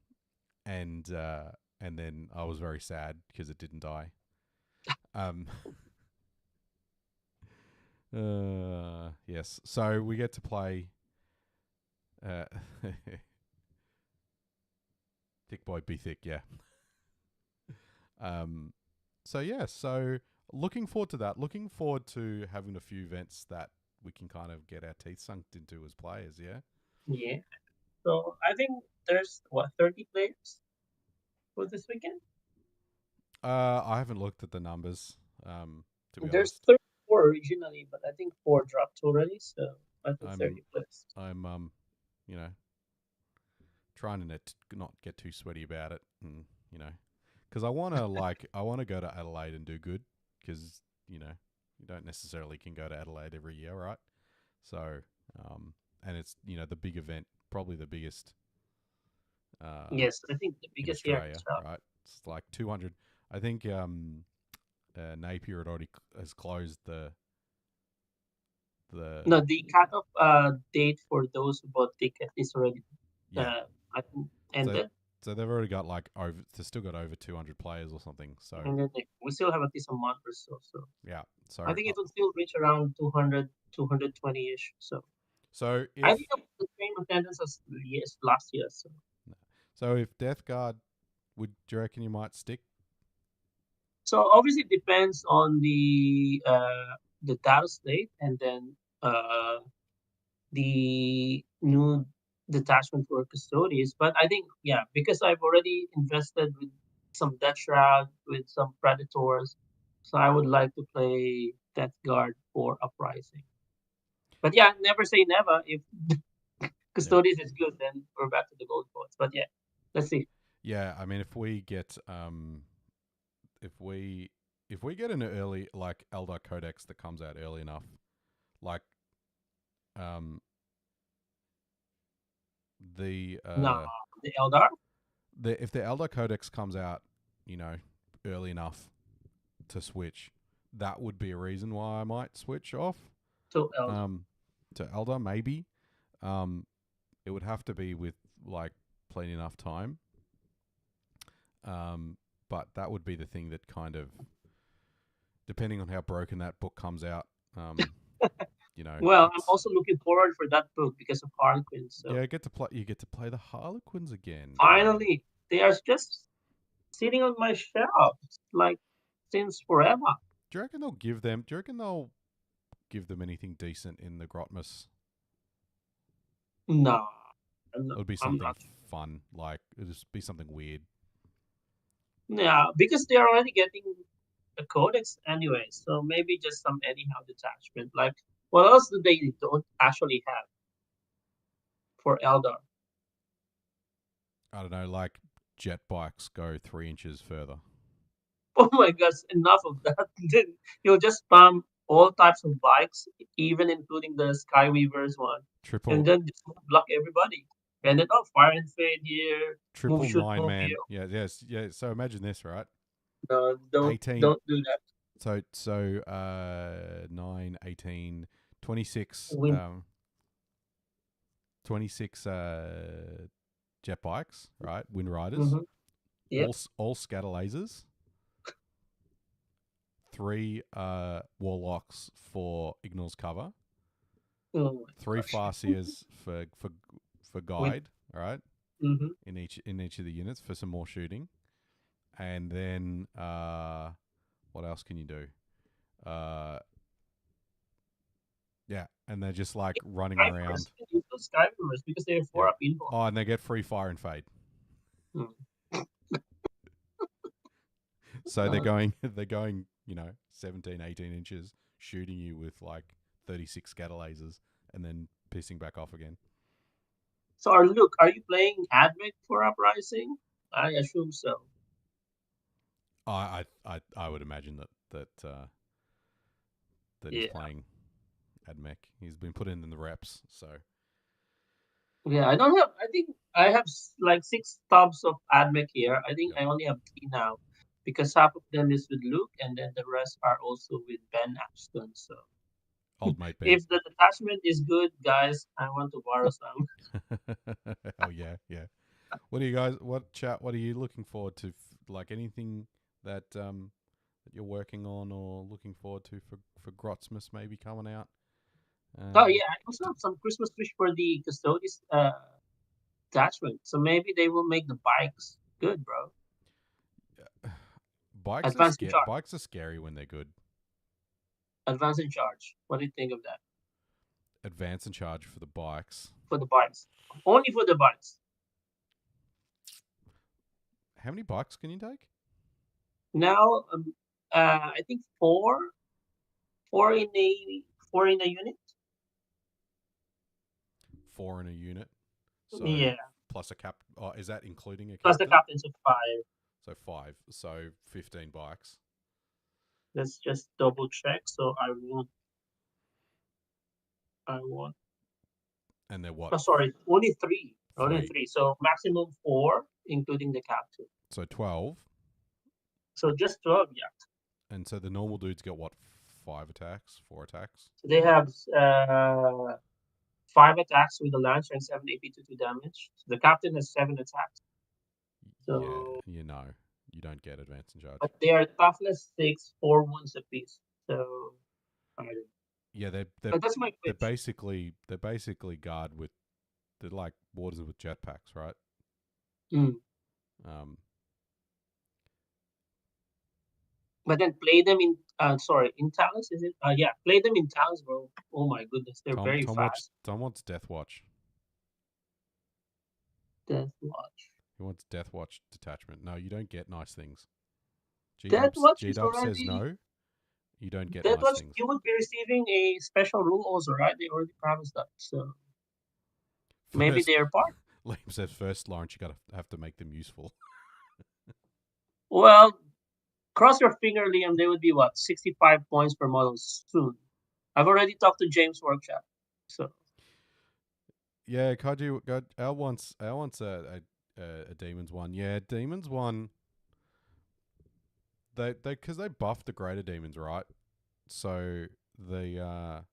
and then I was very sad because it didn't die. Um, yes. So we get to play. Thick boy, be thick. Yeah. So yeah. So looking forward to that. Looking forward to having a few events that we can kind of get our teeth sunk into as players. Yeah. Yeah. So I think there's what 30 players for this weekend. I haven't looked at the numbers. To be There's honest, 34 originally, but I think 4 dropped already. So I think I'm 30 players. I'm you know trying to not get too sweaty about it, and because I want to go to Adelaide and do good, because you don't necessarily can go to Adelaide every year, right? So, and it's the big event, probably the biggest Yes, I think the in biggest here in Australia, Australia. right? It's like 200. I think Napier has closed the No, the cut-off date for those who bought ticket is already yeah. I think So ended, so they've already got they've still got over 200 players or something. So and then we still have at least a month or so. So yeah. So I think it will still reach around 200, 220-ish. So so I if think the same attendance as last year. so if Death Guard, do you reckon you might stick? So obviously it depends on the data state and then the new detachment for custodies. But I think because I've already invested with some Death Shroud, with some Predators, so I would like to play Death Guard for uprising. But yeah, never say never. If Yep. custodies is good, then we're back to the gold codes. But yeah, let's see. Yeah, I mean, if we if we get an early like Eldar Codex that comes out early enough, like um the No, the Eldar if the Eldar Codex comes out, early enough to switch, that would be a reason why I might switch off to Eldar. to Eldar. Maybe it would have to be with like plenty enough time. But that would be the thing that kind of, depending on how broken that book comes out, Well, I'm it's also looking forward for that book because of Harlequin. So you get to play the Harlequins again. finally, they are just sitting on my shelf like since forever. Do you reckon they'll give them? Do you reckon they'll give them anything decent in the Grotmas? No, It would be I'm something not. fun, like it would just be something weird. Yeah, because they're already getting the codex anyway. So maybe just some anyhow detachment. Like, what else do they don't actually have for Eldar? I don't know, like jet bikes go 3 inches further. Oh my gosh, enough of that. Then you'll just spam all types of bikes, even including the Skyweavers one, and Triple then just block everybody. And then fire and fade here, move triple shoot nine move here. man. Yeah, yes, yeah. So imagine this, right? No, don't 18. don't do that. So 9, 18, 26, Win. 26 jet bikes, right? Wind riders, Mm-hmm. Yep. all scatter lasers, 3 warlocks for ignores cover, Oh my 3 gosh. farseers for Win. guide, all right? Mm-hmm. In each of the units for some more shooting, and then what else can you do? Yeah, and they're just like running Skywars. around. You can use those Skywars because they're Yeah. 4-up info. Oh, and they get free fire and fade. Hmm. So Uh, they're going, 17, 18 inches, shooting you with like 36 scatter lasers, and then pissing back off again. so, are you playing Admech for Uprising? I assume so. I would imagine that he's Yeah. playing Admech. He's been put in the reps, so Yeah, I don't have. I think I have like 6 tubs of Admech here. I think yep. I only have 3 now because half of them is with Luke, and then the rest are also with Ben Ashton. So Old mate Ben. if the detachment is good, guys, I want to borrow some. Oh yeah, yeah. What are you looking forward to? Like anything that you're working on or looking forward to for Grotsmas maybe coming out? Oh Um, yeah, I also have some Christmas wish for the Custodes detachment. So maybe they will make the bikes good, bro. Advance in charge. Bikes are scary when they're good. Advance in charge. What do you think of that Advance and charge for the bikes. for the bikes? Only for the bikes. How many bikes can you take? Now, I think four in a unit. 4 in a unit. So Yeah, plus a cap. Oh, is that including a plus the captain? captains of 5. So 5. So 15 bikes. Let's just double check. So I want. And they're what? Oh, sorry, only 3. Only 3. 3. So maximum 4, including the captain. So 12. So just 12, yeah. And so the normal dudes get what? 5 attacks? 4 attacks? So they have 5 attacks with the Lancer and 7 AP to 2 damage. So the captain has 7 attacks. So, Yeah, you don't get advance and charge. but they are toughness 6, 4 wounds apiece. So, I don't know. Yeah, But that's my they're pitch. basically guard with they're like warders with jetpacks, right? Mm. Um, But then play them in, in talents, is it? Yeah, play them in talents, bro. Oh my goodness, they're very fast. Tom wants Death Watch. Death Watch. He wants Death Watch detachment. No, you don't get nice things. Death Watch G is Dub says already. no. You don't get Death nice Watch, things. you would be receiving a special rule also, right? They already promised that. So maybe First, they're part. Liam says first, Lawrence, you have to make them useful. Well, cross your finger, Liam. They would be what 65 points per model soon. I've already talked to James Workshop, so Yeah, Kaiju, Al wants a Demons one. Yeah, Demons one. They because they buffed the greater demons, right? So the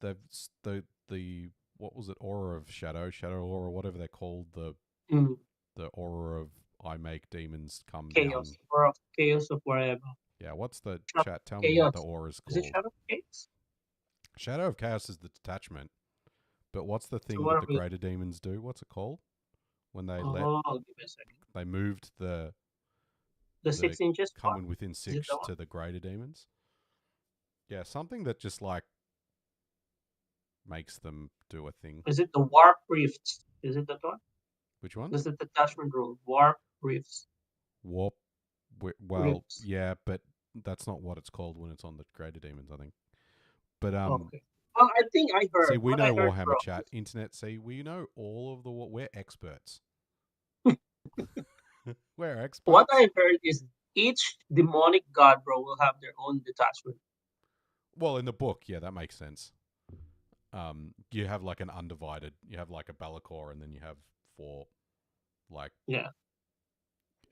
the what was it, aura of shadow aura, whatever they're called, mm, the aura of I make demons come down. chaos or chaos of whatever. Yeah, what's the Shadow chat? Tell me what the chaos. aura is Is it called. Shadow Chaos? Shadow of Chaos is the detachment, but what's the So thing what that are the we? greater demons do? What's it called? When Oh, give me a second. they moved the The 6 inches one. coming within Is it 6 that one? to the greater demons. Yeah, something that just like makes them do a thing. Is it the warp rifts? Is it that one? Which one? This is the attachment rule. Warp rifts. Warp. Well, Rifts. yeah, but that's not what it's called when it's on the greater demons, I think. But Okay. Well, I think I see, heard we what I know heard Warhammer from. chat, internet. See, we know all of the we're experts. We're What experts. I heard is each demonic god, bro, will have their own detachment. Well, in the book, yeah, that makes sense. You have like an undivided. You have like a Balakor, and then you have 4, like Yeah.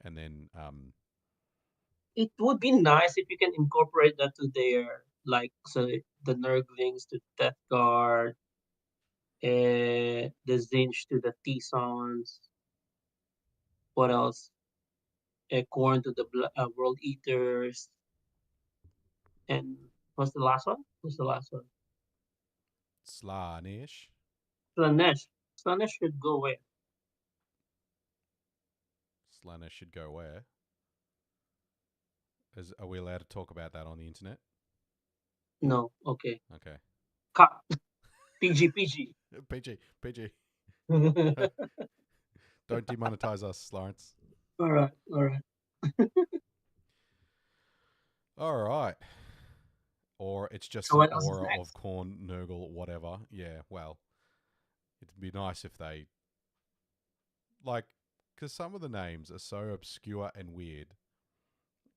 and then It would be nice if you can incorporate that to their so the Nurglings to Death Guard, the Zinch to the Tisons. What else? Corn to the World Eaters. And what's the last one? What's the last one? Slaanesh. Slanesh. Slanesh should go away. Slaanesh should go where? Are we allowed to talk about that on the internet? No. Okay. Okay. Cut. PG. PG. PG. Don't demonetize us, Lawrence. All right. All right. All right. Or it's just So an what else is aura of next? corn, Nurgle, whatever. Yeah, well, it'd be nice if they, like, because some of the names are so obscure and weird,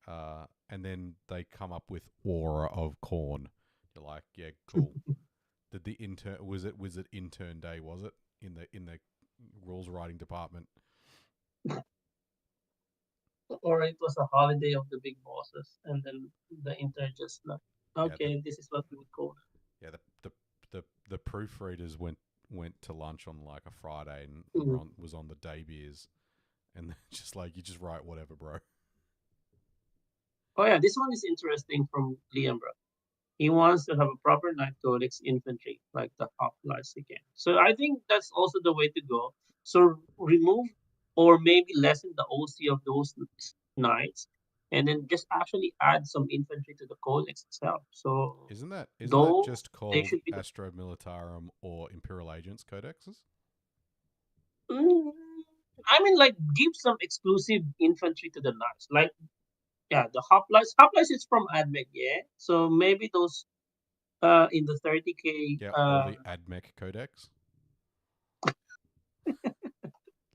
and then they come up with aura of corn. You're like, yeah, cool. Did the intern was it intern day? Was it in the rules writing department? Or it was a holiday of the big bosses, and then the intern just like, Yeah, okay, this is what we would call yeah. The proofreaders went to lunch on like a Friday and it. was on the day beers, and just like you just write whatever, bro. Oh yeah, this one is interesting from Liam, bro. He wants to have a proper Knight Codex infantry, like the hoplites again. So I think that's also the way to go. So remove or maybe lessen the OC of those knights, and then just actually add some infantry to the Codex itself. So Isn't that though just they called should be the. Astro Militarum or Imperial Agents Codexes? Mm, I mean, like give some exclusive infantry to the knights, like yeah, the hoplites. Hoplites is from Admech, yeah. So maybe those in the 30K Yeah, or the AdMech Codex.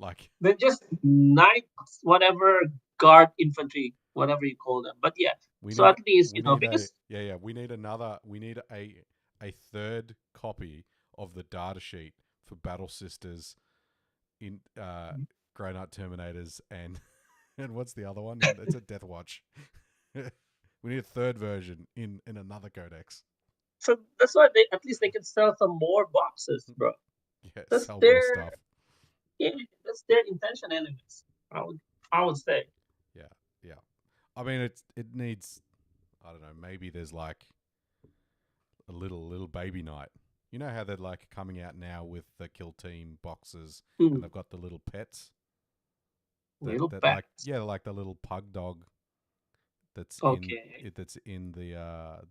Like They're just knights, whatever, guard infantry, whatever you call them. But yeah, we so need at least, we need a because we need another we need a third copy of the data sheet for Battle Sisters in Grey Knight Terminators and and what's the other one? It's a Death Watch. We need a third version in another codex. so that's why they at least they can sell some more boxes, bro. Yeah, That's sell more their stuff. yeah, that's their intention, anyways. I would say. Yeah, yeah. I mean, it needs. I don't know. Maybe there's like a little baby knight. You know how they're like coming out now with the Kill Team boxes, and they've got the little pets Little that like bats. like the little pug dog Okay. that's in the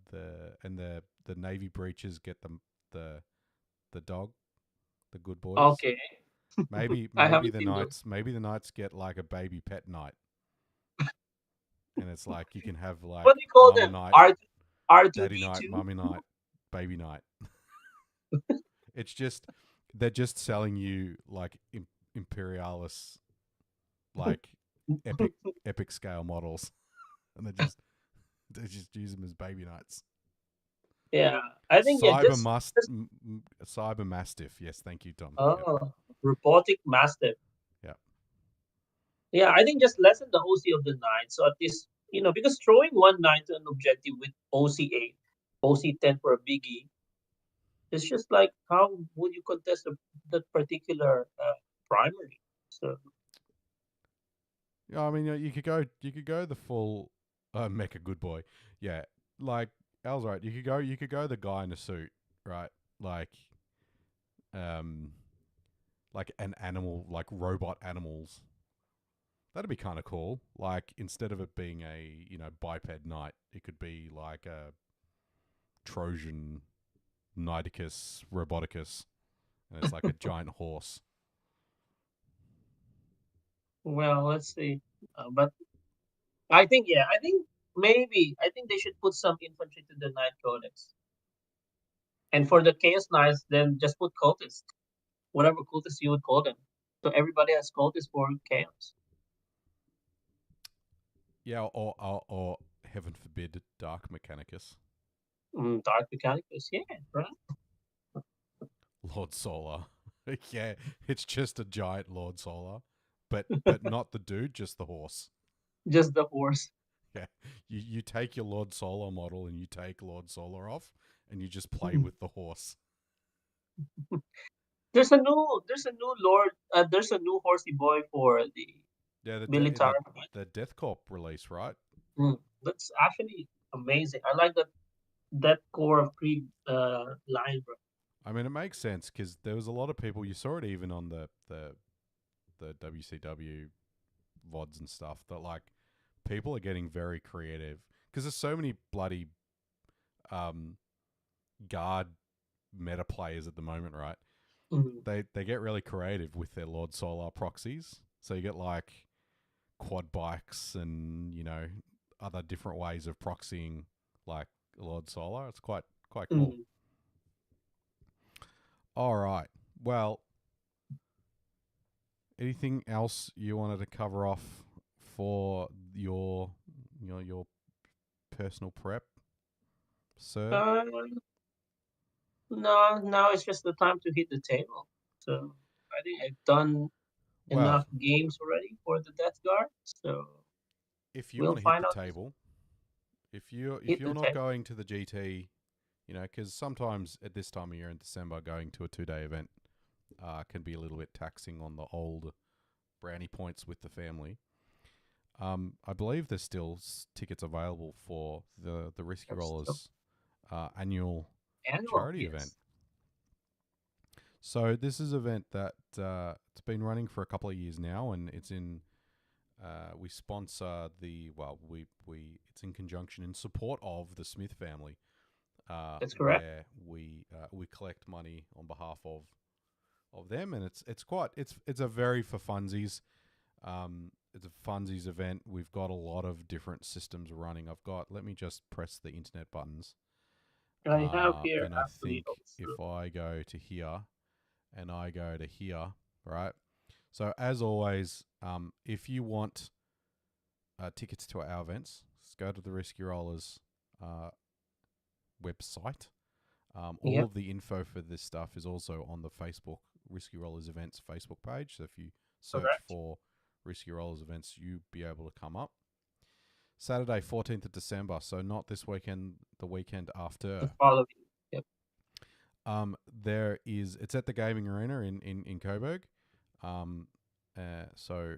navy breeches get them the dog, the good boys. Okay. Maybe I haven't seen those. maybe the knights get like a baby pet knight, and it's like you can have like What do you call mama them? knight, daddy knight, R2D2? mummy knight, baby knight. It's just they're just selling you like imperialis, like epic scale models, and they just use them as baby knights. Yeah. I think yeah, just Cyber mastiff. Yes, thank you, Tom. Yep. oh, robotic mastiff. Yep. Yeah, I think just lessen the OC of the knight. So at least, because throwing one knight to an objective with OC8, OC10 for a biggie, it's just like how would you contest that particular primary? So Yeah, I mean, you could go the full mecha good boy. Yeah, like Al's right. You could go the guy in a suit, right? Um, like an animal, like robot animals. That'd be kind of cool. Like instead of it being a biped knight, it could be like a Trojan Knighticus Roboticus, and it's like a giant horse. well, let's see. But I think they should put some infantry to the knight codex. And for the chaos knights, then just put cultists, whatever cultists you would call them. So everybody has cultists for chaos. Yeah, or heaven forbid, Dark Mechanicus, Dark Mechanicus, yeah, right. Lord Solar. Yeah, it's just a giant Lord Solar, but not the dude, just the horse. Just the horse. Yeah, you take your Lord Solar model and you take Lord Solar off, and you just play with the horse. There's a new lord. There's a new horsey boy for the Yeah, military. the Death Corp release, right? That's actually amazing. I like that core of Creed line, bro. I mean, it makes sense because there was a lot of people. You saw it even on the WCW vods and stuff that like people are getting very creative because there's so many bloody um, guard meta players at the moment, right? Mm, They get really creative with their Lord Solar proxies. So you get like quad bikes and other different ways of proxying like Lord Solar. It's quite cool. mm. All right. Well, anything else you wanted to cover off for your personal prep, sir? Uh, no, now it's just the time to hit the table. So I think I've done enough Well, games already for the Death Guard. So if you we'll want to hit find the out. This table, if hit the you're not table. going to the GT, because sometimes at this time of year in December, going to a 2-day event can be a little bit taxing on the old brownie points with the family. I believe there's still tickets available for the Risky That's the Rollers annual annual. charity event. Yes, So this is an event that it's been running for a couple of years now, and it's in. We sponsor we it's in conjunction in support of the Smith family, that's correct. where we collect money on behalf of them, and it's a very for funsies. It's a funsies event. We've got a lot of different systems running. Let me just press the internet buttons. I have here And I actually think also. if I go to here and I go to here, right? So as always, if you want tickets to our events, just go to the Risky Rollers website. All Yep, of the info for this stuff is also on the Facebook Risky Rollers Events Facebook page. So if you search correct. for Risky Rollers Events, you'll be able to come up. Saturday, 14th of December. So not this weekend, the weekend The after. following. Yep. It's at the Gaming Arena in Coburg. So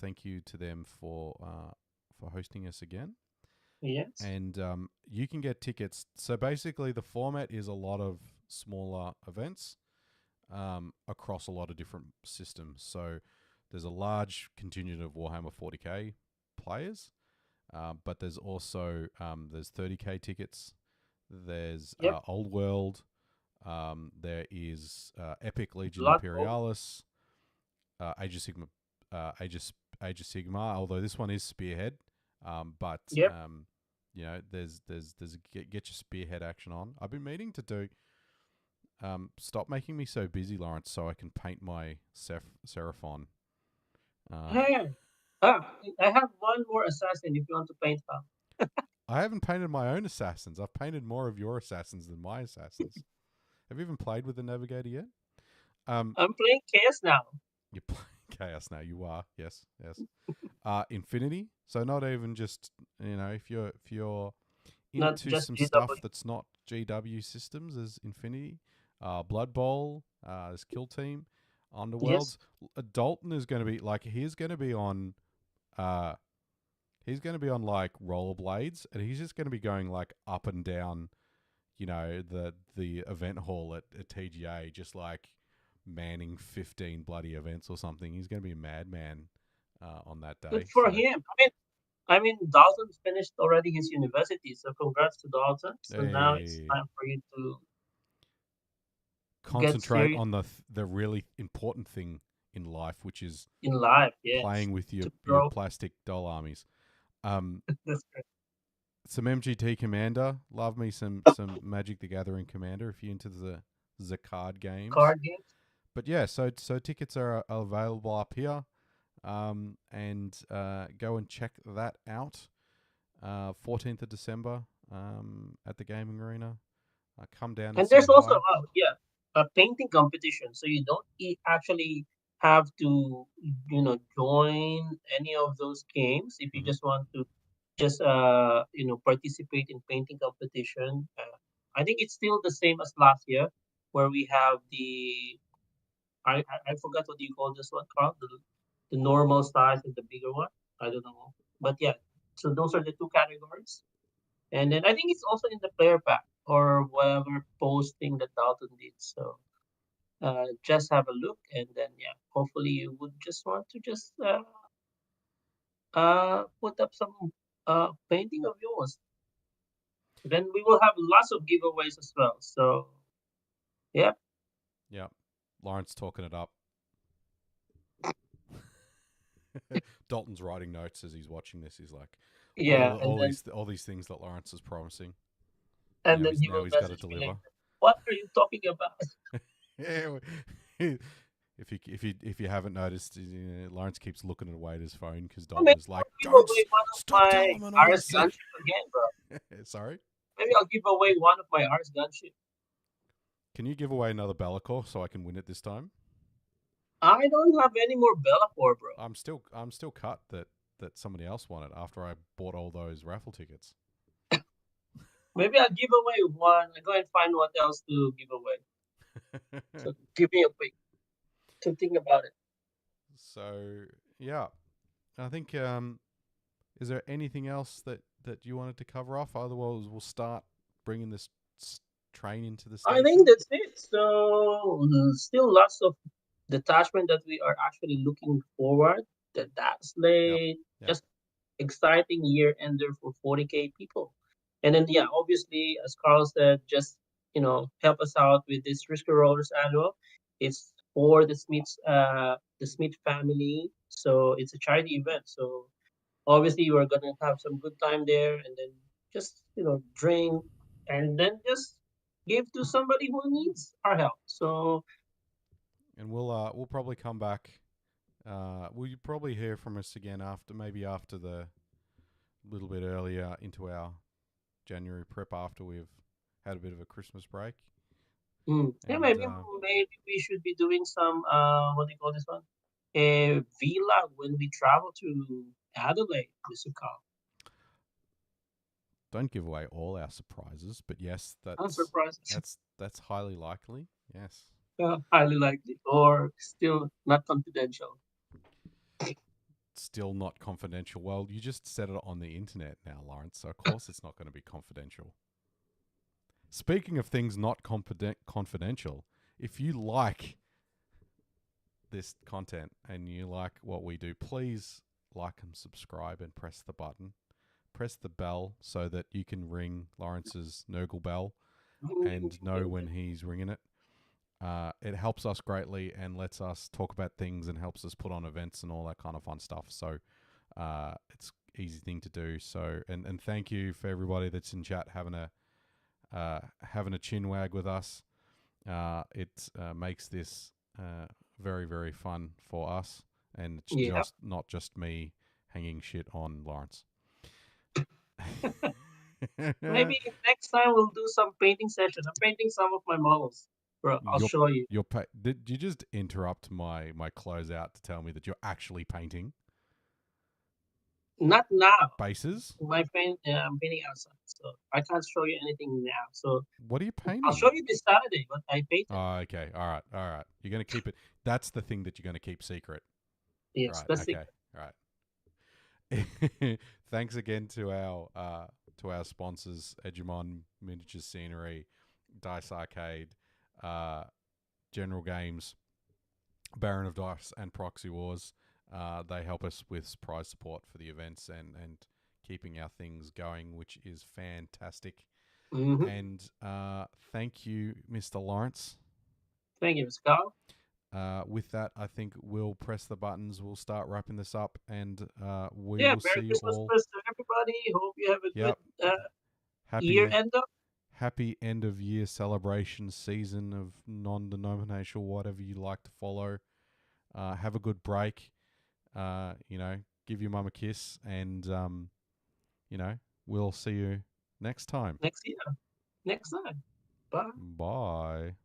thank you to them for hosting us again. Yes. And you can get tickets. So basically, the format is a lot of smaller events across a lot of different systems. So there's a large contingent of Warhammer 40k players, but there's also there's 30k tickets. There's Yep. Old World. There is Epic Legion Blood Bowl. Imperialis, Age of Sigma, Age of Sigma. Although this one is Spearhead, but Yep. there's get your Spearhead action on. I've been meaning to do. Stop making me so busy, Laurence, so I can paint my Seraphon. Hey. I have one more assassin if you want to paint them. I haven't painted my own assassins. I've painted more of your assassins than my assassins. Have you even played with the Navigator yet? I'm playing Chaos now. You're playing Chaos now. You are. Yes. Infinity. So not even just if you're Not into just some stuff GW. that's not GW systems as Infinity, Blood Bowl, there's Kill Team, Yes. Underworlds. Dalton is going to be like uh he's going to be on like rollerblades, and he's just going to be going like up and down, the event hall at TGA, just like manning 15 bloody events or something. He's going to be a madman on that Good day. for So him. I mean, Dalton finished already his university, so congrats to Dalton. So now it's hey, time for you to get concentrate serious on the really important thing in life, which is in life. Yes, playing with to your grow. plastic doll armies. Um, That's great. some MGT Commander. Love me some Magic the Gathering Commander if you're into the card games. Card games. But yeah, so tickets are available up here, and go and check that out. 14th of December, at the Gaming Arena. Come down and And say there's also hi. a painting competition, so you don't actually have to join any of those games if you Mm-hmm. just want to just participate in painting competition. I think it's still the same as last year, where we have the I forgot what you call this one, Carl, the normal size and the bigger one. I don't know, but yeah, so those are the two categories. And then I think it's also in the player pack or whatever posting that Dalton did. So just have a look, and then yeah, hopefully you would just want to just put up some painting of yours. Then we will have lots of giveaways as well. So yeah, Yeah, Lawrence talking it up. Dalton's writing notes as he's watching this. He's like, yeah, and then all these things that Lawrence is promising. and then he Now will he's got to message me deliver. later. What are you talking about? Yeah. If you haven't noticed, Lawrence keeps looking away at his phone because Well, Dalton maybe is like, I'll give "Don't away one of stop my telling him all Ars this." gunship again, bro. Sorry, Maybe I'll give away one of my Ars gunship. can you give away another Bellacore so I can win it this time? I don't have any more Bellacore, bro. I'm still cut that somebody else won it after I bought all those raffle tickets. Maybe I'll give away one. I go and find what else to give away. So give me a week to think about it. So yeah, I think is there anything else that you wanted to cover off? Otherwise, we'll start bringing this train into the I think station. that's it. So still lots of detachment that we are actually looking forward. That Yep, slate, yep. just exciting year ender for 40K people. And then yeah, obviously as Carl said, just help us out with this Risky Rollers annual. It's for the Smith family, so it's a charity event. So obviously we're gonna have some good time there, and then just drink, and then just give to somebody who needs our help. So And we'll probably come back Will you probably hear from us again after the little bit earlier into our January prep after we've had a bit of a Christmas break. Yeah, And maybe we should be doing some what do you call this one? A vlog when we travel to Adelaide, Mr. Carl. don't give away all our surprises, but yes, I'm surprised. that's highly likely. Yes. Highly likely, or still not confidential. Still not confidential. Well, you just said it on the internet now, Lawrence, so of course it's not going to be confidential. Speaking of things not confidential, if you like this content and you like what we do, please like and subscribe and press the button. Press the bell so that you can ring Lawrence's Nurgle bell and know when he's ringing it. It helps us greatly and lets us talk about things and helps us put on events and all that kind of fun stuff. So it's an easy thing to do. So and thank you for everybody that's in chat having a chin wag with us. It makes this very, very fun for us, and it's Yeah. just not just me hanging shit on Lawrence. Maybe next time we'll do some painting sessions. I'm painting some of my models, bro. I'll show you. Did you just interrupt my closeout to tell me that you're actually painting Not now. bases? I'm painting outside, so I can't show you anything now. So What are you painting? I'll show you this Saturday what I painted. Oh, okay. All right. You're going to keep it. That's the thing that you're going to keep secret. Yes, Right. that's Okay. it. All right. Thanks again to our sponsors, Edgemon Miniature Scenery, Dice Arcade, General Games, Baron of Dice, and Proxywars. They help us with prize support for the events and keeping our things going, which is fantastic. Mm-hmm. And thank you, Mr. Lawrence. Thank you, Mr. Carl. With that, I think we'll press the buttons. We'll start wrapping this up, and we Yeah, will Merry see you Christmas all. to everybody. Hope you have a Yep. good year end up. Happy end of year celebration season of non-denominational, whatever you like to follow. Have a good break. Give your mum a kiss, and we'll see you next time. Next year. Next time. Bye. Bye.